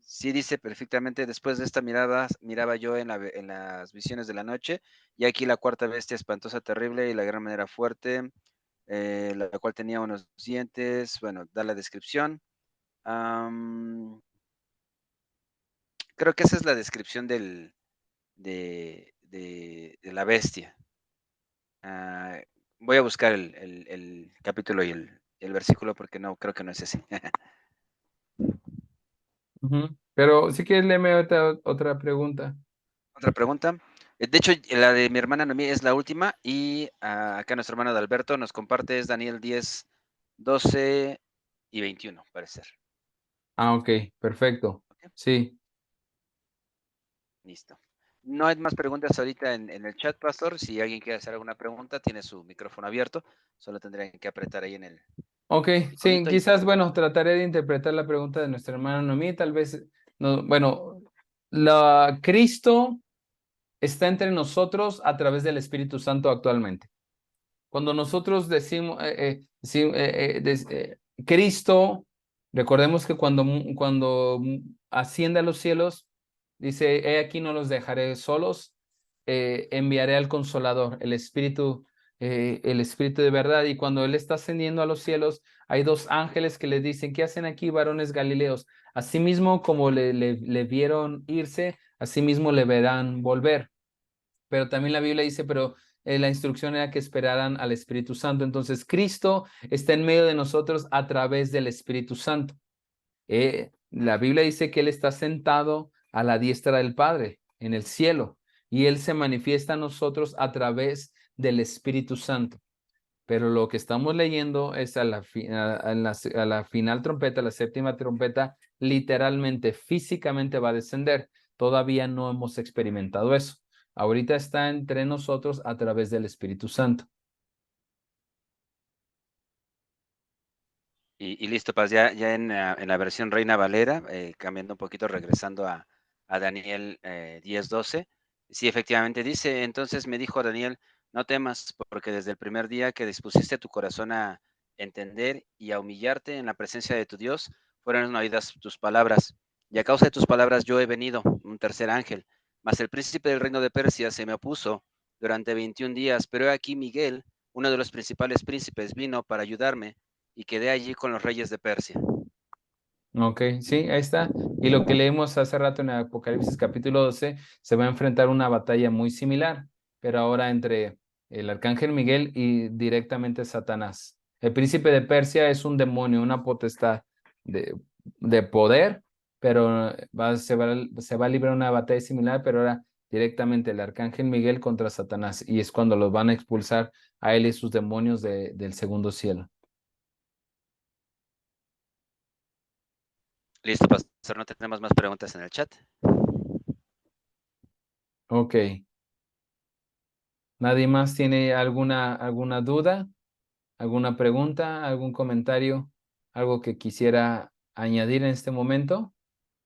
sí dice perfectamente, después de esta mirada, miraba yo en las visiones de la noche, y aquí la cuarta bestia espantosa, terrible y la gran manera fuerte, la cual tenía unos dientes, bueno, da la descripción. Am, Creo que esa es la descripción de la bestia. Ah, Voy a buscar el capítulo y el versículo porque no, creo que no es ese. Ujú. Pero si quieres, léeme ahorita otra pregunta. Otra pregunta. De hecho, la de mi hermana Noemí es la última y acá nuestro hermano de Alberto nos comparte es Daniel 10, 12 y 21, parece ser. Ah, ok, perfecto. ¿Ok? Sí, Listo. No hay más preguntas ahorita en el chat, Pastor. Si alguien quiere hacer alguna pregunta, tiene su micrófono abierto. Solo tendrían que apretar ahí en ok, el sí, iconito y quizás, bueno, trataré de interpretar la pregunta de nuestra hermana Noemí, tal vez, no, bueno, Cristo está entre nosotros a través del Espíritu Santo actualmente. Cuando nosotros decimos, Cristo, recordemos que cuando asciende a los cielos, dice, he aquí no los dejaré solos, enviaré al Consolador, el Espíritu de verdad. Y cuando Él está ascendiendo a los cielos, hay dos ángeles que le dicen, ¿qué hacen aquí, varones Galileos? Asimismo, como le vieron irse, asimismo le verán volver. Pero también la Biblia dice, pero la instrucción era que esperaran al Espíritu Santo. Entonces, Cristo está en medio de nosotros a través del Espíritu Santo. La Biblia dice que Él está sentado a la diestra del Padre en el cielo y Él se manifiesta a nosotros a través del Espíritu Santo. Pero lo que estamos leyendo es a la final trompeta, la séptima trompeta, literalmente, físicamente va a descender. Todavía no hemos experimentado eso. Ahorita está entre nosotros a través del Espíritu Santo. y listo, Paz. Ya en la versión Reina Valera, cambiando un poquito, regresando a Daniel 10:12, sí, efectivamente dice, entonces me dijo Daniel, no temas, porque desde el primer día que dispusiste tu corazón a entender y a humillarte en la presencia de tu Dios, fueron oídas tus palabras. Y a causa de tus palabras yo he venido, un tercer ángel. Mas el príncipe del reino de Persia se me opuso durante 21 días, pero he aquí Miguel, uno de los principales príncipes, vino para ayudarme y quedé allí con los reyes de Persia. Ok, sí, ahí está. Y lo que leemos hace rato en Apocalipsis capítulo 12, se va a enfrentar una batalla muy similar, pero ahora entre el arcángel Miguel y directamente Satanás. El príncipe de Persia es un demonio, una potestad de, de poder, pero se va a librar una batalla similar, pero ahora directamente el arcángel Miguel contra Satanás. Y es cuando los van a expulsar a él y sus demonios del segundo cielo. Listo, pastor, no tenemos más preguntas en el chat. Ok. ¿Nadie más tiene alguna duda, alguna pregunta, algún comentario, algo que quisiera añadir en este momento?